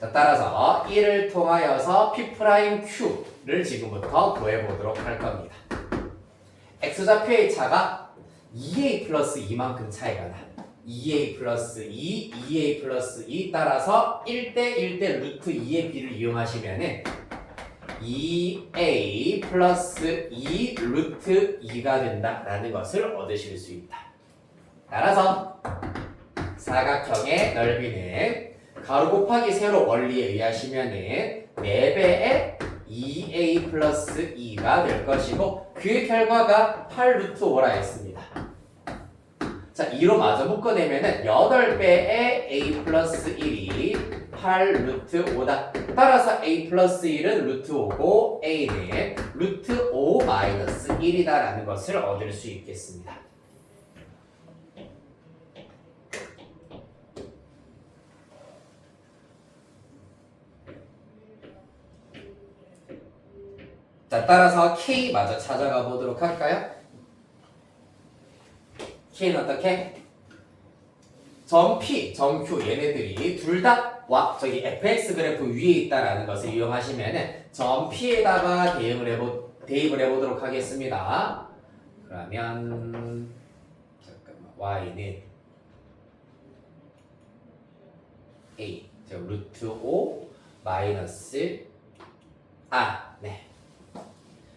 자, 따라서 이를 통하여서 P'Q를 지금부터 구해보도록 할 겁니다. X좌표의 차가 2A 플러스 2만큼 차이가 나. 2A 플러스 2, 2A 플러스 2 따라서 1대 1대 루트 2의 비를 이용하시면은 2A 플러스 2 루트 2가 된다라는 것을 얻으실 수 있다. 따라서 사각형의 넓이는 가로 곱하기 세로 원리에 의하시면은 4배의 2A 플러스 2가 될 것이고 그 결과가 8 루트 5라 했습니다. 자, 2로 마저 묶어내면은 8배의 A 플러스 1이 8 루트 5다. 따라서 A 플러스 1은 루트 5고 A는 루트 5 마이너스 1이다라는 것을 얻을 수 있겠습니다. 자, 따라서 K 마저 찾아가 보도록 할까요? K는 어떻게? 점 P, 점 Q 얘네들이 둘 다 저기 fx 그래프 위에 있다라는 것을 이용하시면은 점 P에다가 대입을 해보도록 하겠습니다. 그러면 잠깐만 y는 a 즉 루트 5 마이너스 네.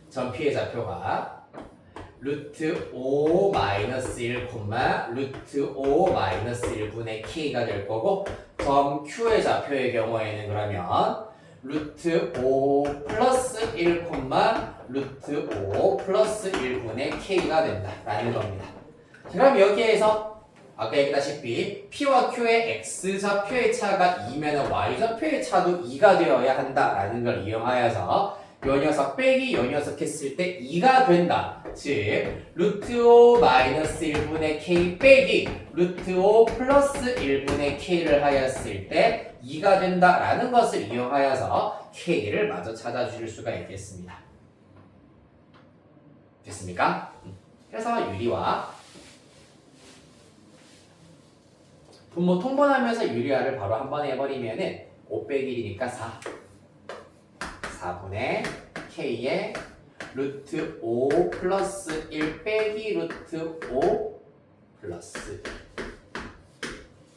점 P의 좌표가 루트 5 마이너스 1, 루트 5 마이너스 1분의 K가 될 거고 점 Q의 좌표의 경우에는 그러면 루트 5 플러스 1, 루트 5 플러스 1분의 K가 된다라는 겁니다. 그럼 여기에서 아까 얘기했다시피 P와 Q의 X좌표의 차가 2면 Y좌표의 차도 2가 되어야 한다라는 걸 이용하여서 요 녀석 빼기 요 녀석 했을 때 2가 된다. 즉 루트 5 마이너스 1분의 K 빼기 루트 5 플러스 1분의 K를 하였을 때 2가 된다라는 것을 이용하여서 K를 마저 찾아줄 수가 있겠습니다. 됐습니까? 그래서 유리와 분모 통분하면서 유리화를 바로 한 번에 해버리면은 5 빼기 1이니까 4 4분의 K에 루트 5 플러스 1 빼기 루트 5 플러스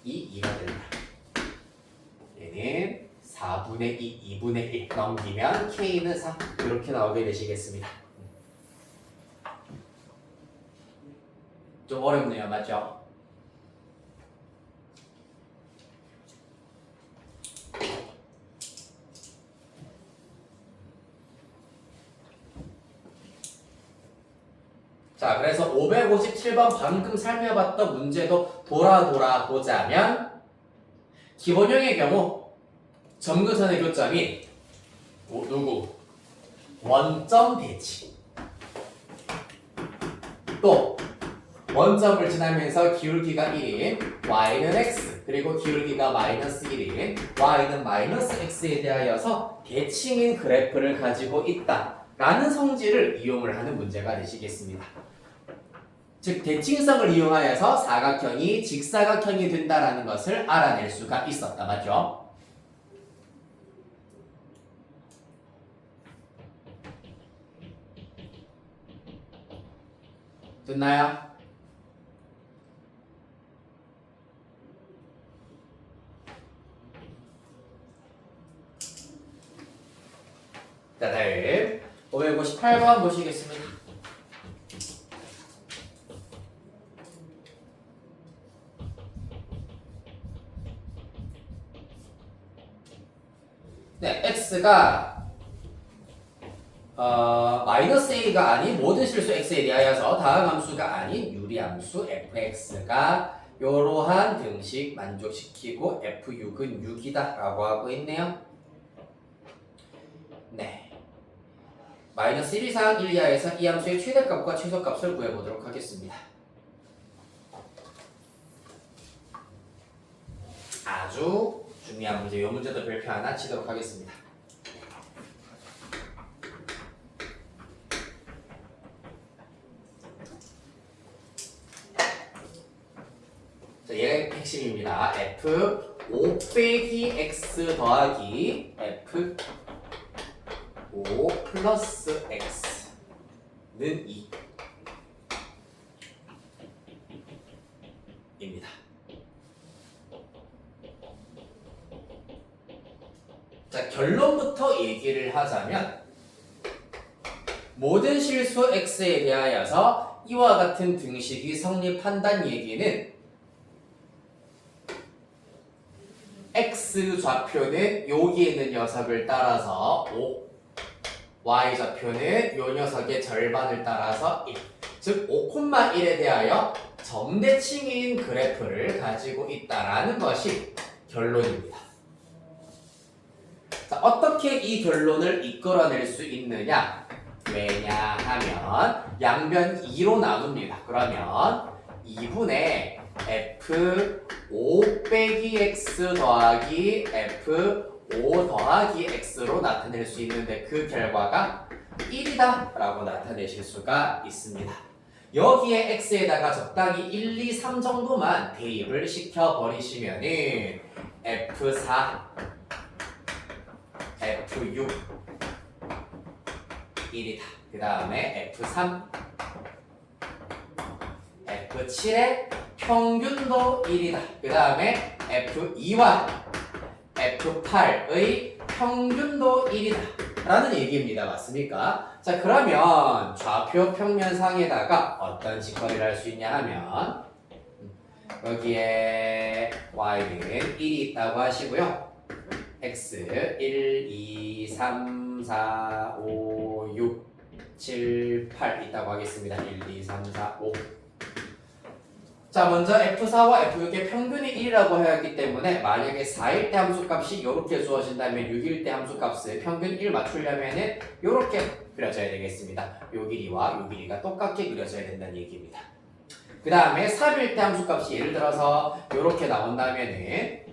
2, 2가 된다. 얘는 4분의 2, 2분의 1 넘기면 K는 4 이렇게 나오게 되시겠습니다. 좀 어렵네요, 맞죠? 자, 그래서 557번 방금 살펴봤던 문제도 돌아 보자면 기본형의 경우 점근선의 교점이 누구? 원점 대치. 또 원점을 지나면서 기울기가 1인 y는 x 그리고 기울기가 마이너스 1인 y는 마이너스 x에 대하여서 대칭인 그래프를 가지고 있다라는 성질을 이용을 하는 문제가 되시겠습니다. 즉 대칭성을 이용하여서 사각형이 직사각형이 된다라는 것을 알아낼 수가 있었다. 맞죠? 됐나요? 자, 다음 558번 보시겠습니다. 네, x가 마이너스 a가 아닌 모든 실수 x에 대하여서 다음 함수가 아닌 유리함수 fx가 이러한 등식 만족시키고 f6은 6이다 라고 하고 있네요. 네, 마이너스 1 이상 1 이하에서 이 함수의 최대값과 최소값을 구해보도록 하겠습니다. 아주 중요한 문제, 이 문제도 별표 하나 치도록 하겠습니다. 자, 얘가 핵심입니다. f 5 빼기 x 더하기 f 5 플러스 x는 2 입니다. 자, 결론부터 얘기를 하자면 모든 실수 x에 대하여서 이와 같은 등식이 성립한다는 얘기는 x 좌표는 여기에 있는 녀석을 따라서 5, y 좌표는 요 녀석의 절반을 따라서 1, 즉 5,1에 대하여 점대칭인 그래프를 가지고 있다라는 것이 결론입니다. 자, 어떻게 이 결론을 이끌어낼 수 있느냐? 왜냐하면 양변 2로 나눕니다. 그러면 2분의 f 5 빼기 x 더하기 f 5 더하기 x로 나타낼 수 있는데 그 결과가 1이다 라고 나타내실 수가 있습니다. 여기에 x에다가 적당히 1, 2, 3 정도만 대입을 시켜버리시면은 f4 F6 1이다. 그 다음에 F3 F7의 평균도 1이다. 그 다음에 F2와 F8의 평균도 1이다 라는 얘기입니다. 맞습니까? 자, 그러면 좌표 평면상에다가 어떤 직거리를 할 수 있냐 하면 여기에 Y는 1이 있다고 하시고요. x 1, 2, 3, 4, 5, 6, 7, 8 있다고 하겠습니다. 1, 2, 3, 4, 5. 자, 먼저 F4와 F6의 평균이 1이라고 하였기 때문에 만약에 4일 때 함수값이 이렇게 주어진다면 6일 때 함수값을 평균 1 맞추려면은 이렇게 그려져야 되겠습니다. 요 길이와 요 길이가 똑같게 그려져야 된다는 얘기입니다. 그 다음에 3일 때 함수값이 예를 들어서 이렇게 나온다면은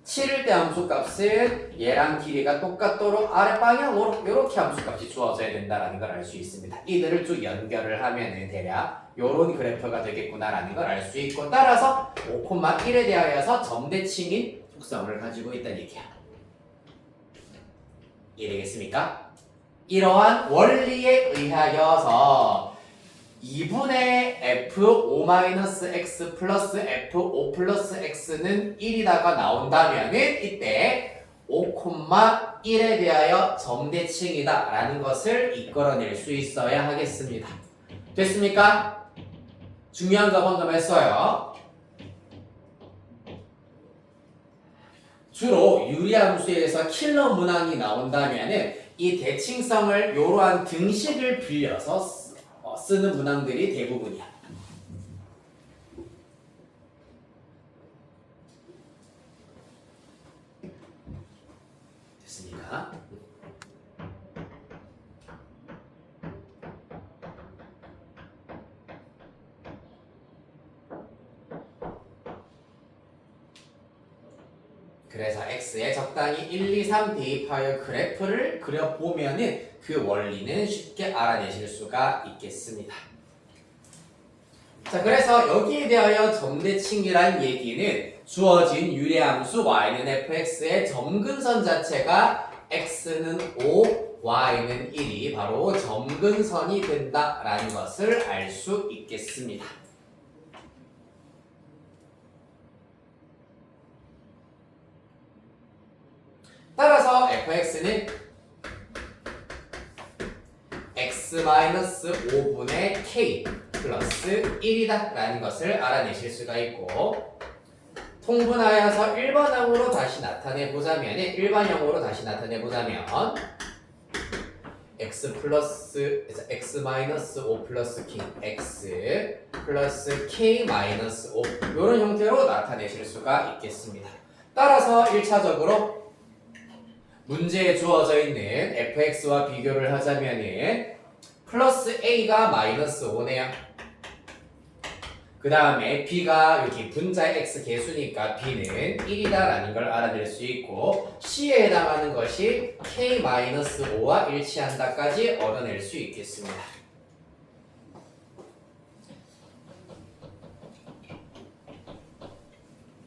7일 때 함수값은 얘랑 길이가 똑같도록 아래 방향으로 이렇게 함수값이 주어져야 된다는 걸 알 수 있습니다. 이들을 쭉 연결을 하면은 대략 이런 그래프가 되겠구나라는 걸 알 수 있고 따라서 5,1에 대하여서 점대칭인 속성을 가지고 있다는 얘기야. 이해되겠습니까? 이러한 원리에 의하여서 2분의 f5-x 플러스 f5 플러스 x는 1이다가 나온다면은 이때 5,1에 대하여 점대칭이다 라는 것을 이끌어낼 수 있어야 하겠습니다. 됐습니까? 중요한 거 방금 했어요. 주로 유리함수에서 킬러 문항이 나온다면은 이 대칭성을 이러한 등식을 빌려서 쓰는 문항들이 대부분이야. 됐습니까? 그래서 x에 적당히 1, 2, 3 대입하여 그래프를 그려보면은 그 원리는 쉽게 알아내실 수가 있겠습니다. 자, 그래서 여기에 대하여 점대칭이란 얘기는 주어진 유리함수 y는 fx의 점근선 자체가 x는 5, y는 1이 바로 점근선이 된다라는 것을 알 수 있겠습니다. 따라서 fx는 x-5분의 k 플러스 1이다 라는 것을 알아내실 수가 있고 통분하여서 일반형으로 다시 나타내보자면 x 플러스 x-5 플러스 k x 플러스 k-5 이런 형태로 나타내실 수가 있겠습니다. 따라서 1차적으로 문제에 주어져 있는 fx와 비교를 하자면은 플러스 a가 마이너스 5네요. 그 다음에 b가 여기 분자의 x 개수니까 b는 1이다라는 걸 알아낼 수 있고 c에 해당하는 것이 k-5와 일치한다까지 얻어낼 수 있겠습니다.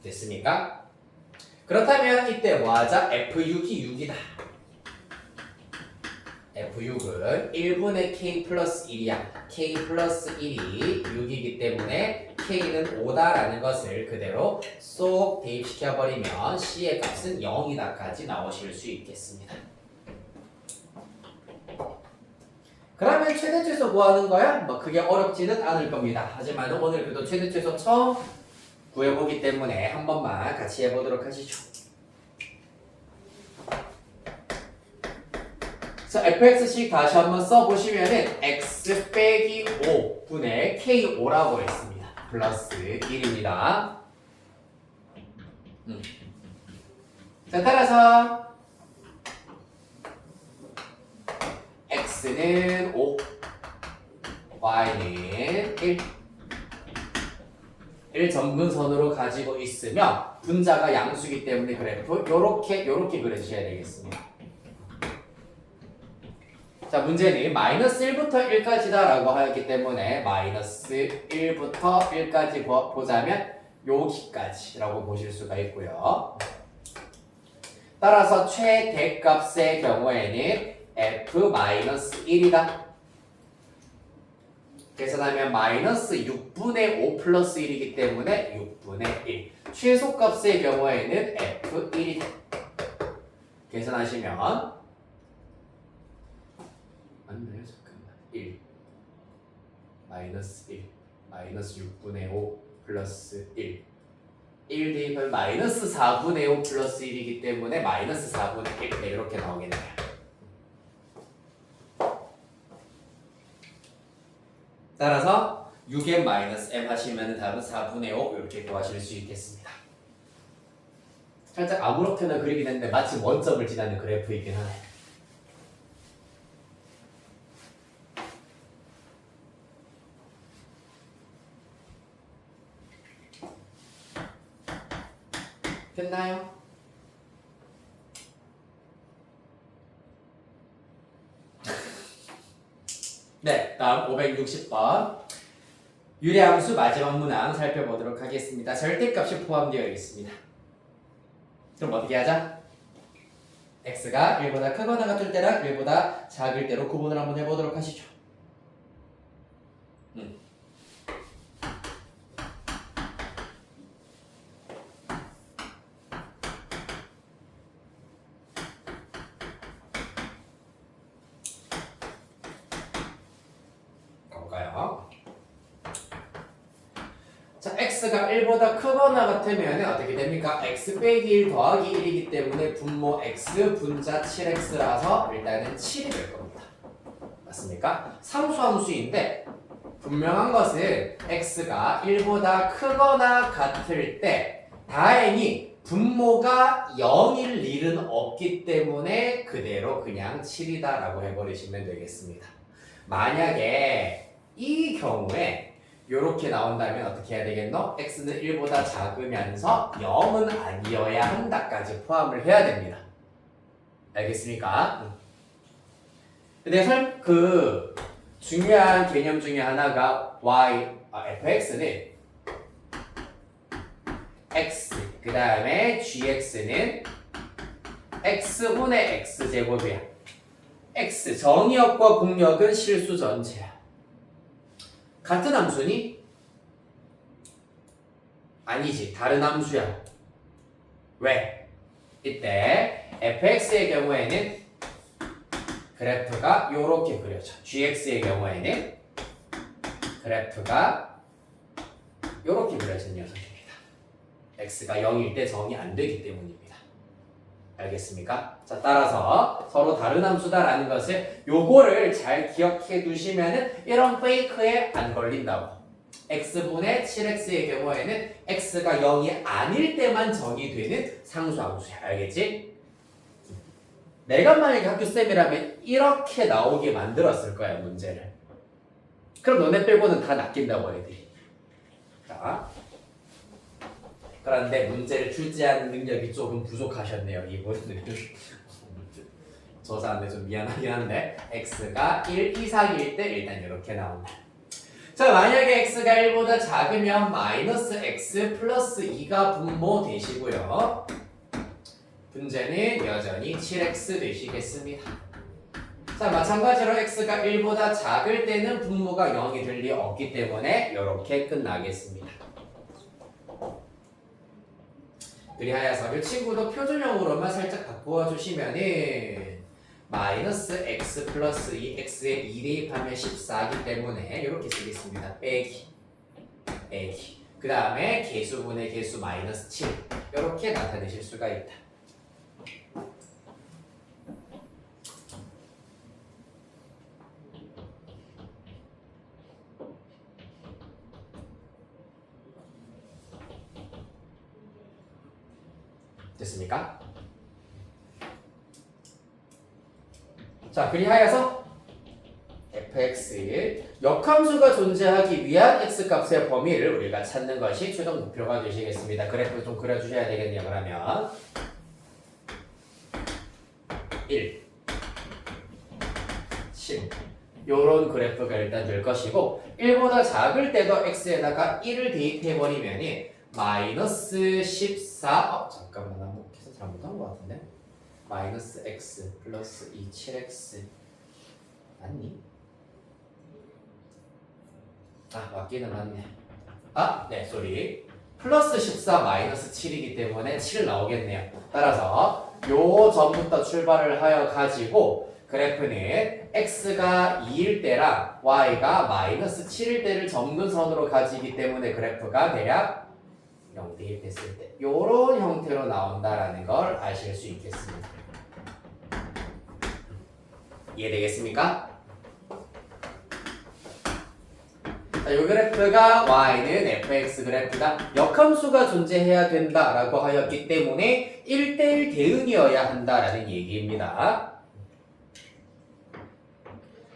됐습니까? 그렇다면 이때 뭐하자? F6이 6이다. F6은 1분의 K 플러스 1이야. K 플러스 1이 6이기 때문에 K는 5다라는 것을 그대로 쏙 대입시켜버리면 C의 값은 0이다까지 나오실 수 있겠습니다. 그러면 최대최소 구하는 거야? 뭐 그게 어렵지는 않을 겁니다. 하지만 오늘 그래도 최대최소 처음 구해보기 때문에 한 번만 같이 해보도록 하시죠. 자, fx식 다시 한번 써보시면은 x 빼기 5분의 k5라고 했습니다. 플러스 1입니다. 자, 따라서 x는 5, y는 1 점근선으로 가지고 있으면 분자가 양수이기 때문에 그래프 요렇게 그려주셔야 되겠습니다. 자, 문제는 마이너스 1부터 1까지다 라고 하였기 때문에 마이너스 1부터 1까지 보자면 여기까지 라고 보실 수가 있고요. 따라서 최대값의 경우에는 f-1이다. 계산하면 마이너스 6분의 5 플러스 1이기 때문에 6분의 1. 최소값의 경우에는 f1이다. 계산하시면 맞나요? 잠깐만. 1 마이너스 1 마이너스 6분의 5 플러스 1 대입하면 마이너스 4분의 5 플러스 1이기 때문에 마이너스 4분의 1 이렇게 나오겠네요. 따라서 6m 마이너스 m 하시면 답은 4분의 5 이렇게 구하실 수 있겠습니다. 살짝 아무렇게나 그리긴 했는데 마치 원점을 지나는 그래프이긴 하네. 됐나요? 네, 다음 560번 유리함수 마지막 문항 살펴보도록 하겠습니다. 절대값이 포함되어 있습니다. 그럼 어떻게 하자? x가 1보다 크거나 같을 때랑 1보다 작을 때로 구분을 한번 해보도록 하시죠. 가볼까요? 자, x가 1보다 크거나 같으면 어떻게 됩니까? x 빼기 1 더하기 1이기 때문에 분모 x 분자 7x라서 일단은 7이 될 겁니다. 맞습니까? 상수함수인데 분명한 것은 x가 1보다 크거나 같을 때 다행히 분모가 0일 일은 없기 때문에 그대로 그냥 7이다라고 해버리시면 되겠습니다. 만약에 이 경우에 이렇게 나온다면 어떻게 해야 되겠노? x는 1보다 작으면서 0은 아니어야 한다까지 포함을 해야 됩니다. 알겠습니까? 근데 그 중요한 개념 중에 하나가 fx는 x 그 다음에 gx는 x분의 x제곱이야. x 정의역과 공역은 실수 전체야. 같은 함수니? 아니지, 다른 함수야. 왜? 이때 fx의 경우에는 그래프가 요렇게 그려져. gx의 경우에는 그래프가 요렇게 그려진 녀석입니다. x가 0일 때 정이 안 되기 때문입니다. 알겠습니까? 자, 따라서 서로 다른 함수다라는 것을 요거를 잘 기억해 두시면은 이런 페이크에 안 걸린다고. x분의 7x의 경우에는 x가 0이 아닐 때만 정이 되는 상수함수야. 알겠지? 내가 만약에 학교쌤이라면 이렇게 나오게 만들었을 거야, 문제를. 그럼 너네 빼고는 다 낚인다고 애들이. 자, 그런데 문제를 출제하는 능력이 조금 부족하셨네요, 이분은. 저자한테 좀 미안하긴 한데 x가 1 이상일 때 일단 이렇게 나온다. 자, 만약에 x가 1보다 작으면 마이너스 x 플러스 2가 분모 되시고요. 분자는 여전히 7x 되시겠습니다. 자, 마찬가지로 x가 1보다 작을 때는 분모가 0이 될 리 없기 때문에 이렇게 끝나겠습니다. 그리하여서 이 친구도 표준형으로만 살짝 바꾸어 주시면은 마이너스 x 플러스 2x에 2 대입하면 14이기 때문에 이렇게 쓰겠습니다. 빼기 그 다음에 개수분의 개수 마이너스 7 이렇게 나타내실 수가 있다. 됐습니까? 자, 그리하여서 fx 역함수가 존재하기 위한 x값의 범위를 우리가 찾는 것이 최종 목표가 되시겠습니다. 그래프 좀 그려주셔야 되겠네요. 그러면 1, 7 요런 그래프가 일단 될 것이고 1보다 작을 때도 x에다가 1을 대입해버리면 마이너스 14 잠깐만 나 뭐 계산 잘못한 것 같은데 마이너스 x 플러스 2 7x 맞니? 아 맞기는 맞네. 아 네 쏘리 플러스 14 마이너스 7이기 때문에 7 나오겠네요. 따라서 요 점부터 출발을 하여 가지고 그래프는 x가 2일 때랑 y가 마이너스 7일 때를 접는 선으로 가지기 때문에 그래프가 대략 0 대입했을 때 요런 형태로 나온다라는 걸 아실 수 있겠습니다. 이해되겠습니까? 자, 요 그래프가 y는 fx 그래프다. 역함수가 존재해야 된다라고 하였기 때문에 1대1 대응이어야 한다라는 얘기입니다.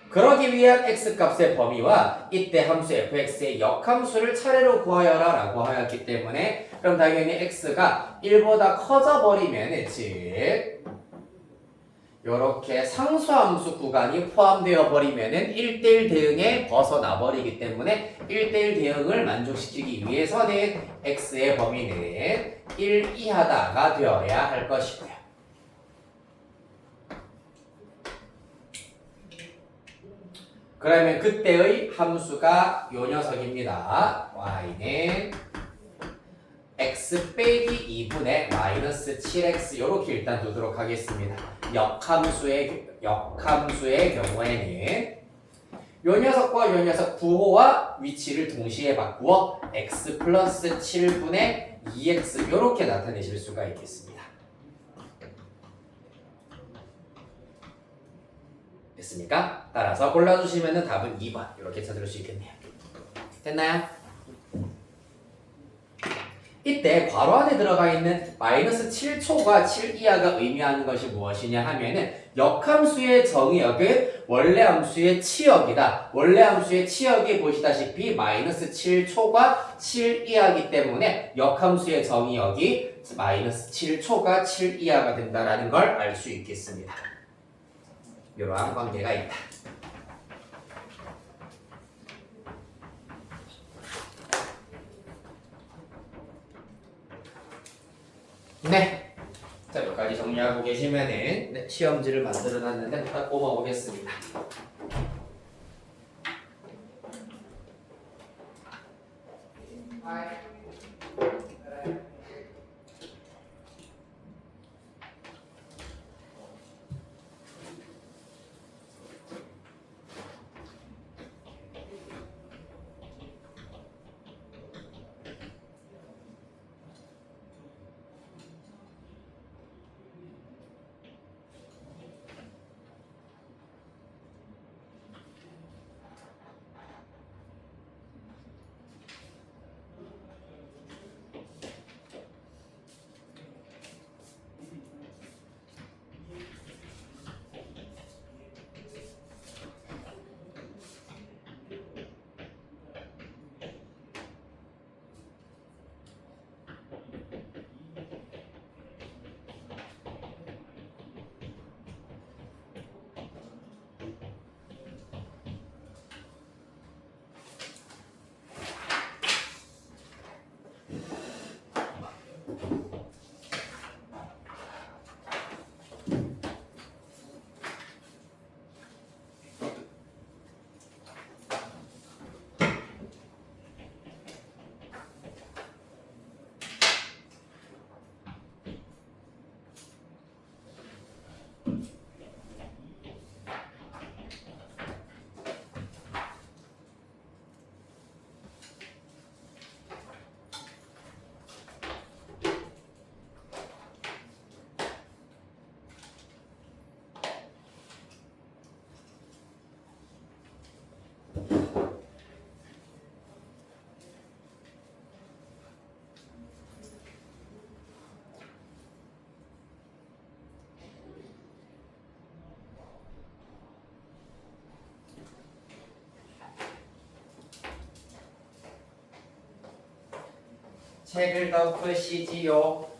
그러기 위한 x값의 범위와 이때 함수 fx의 역함수를 차례로 구하여라 라고 하였기 때문에 그럼 당연히 x가 1보다 커져 버리면 즉 요렇게 상수함수 구간이 포함되어 버리면은 1대1 대응에 벗어나 버리기 때문에 1대1 대응을 만족시키기 위해서는 x의 범위는 1 이하다가 되어야 할 것이고요. 그러면 그때의 함수가 요 녀석입니다. y는 x 빼기 2분의 마이너스 7x 요렇게 일단 두도록 하겠습니다. 역함수의 경우에는 요 녀석과 요 녀석 부호와 위치를 동시에 바꾸어 x 플러스 7분의 2x 요렇게 나타내실 수가 있겠습니다. 됐습니까? 따라서 골라주시면 답은 2번 이렇게 찾을 수 있겠네요. 됐나요? 이때 괄호 안에 들어가 있는 마이너스 7초과 7 이하가 의미하는 것이 무엇이냐 하면은 역함수의 정의역은 원래 함수의 치역이다. 원래 함수의 치역이 보시다시피 마이너스 7초과 7 이하이기 때문에 역함수의 정의역이 마이너스 7초과 7 이하가 된다는 걸 알 수 있겠습니다. 이러한 관계가 있다. 네. 자, 여기까지 정리하고 계시면은 네, 시험지를 만들어 놨는데 딱 뽑아 보겠습니다. 책을 덮으시지요.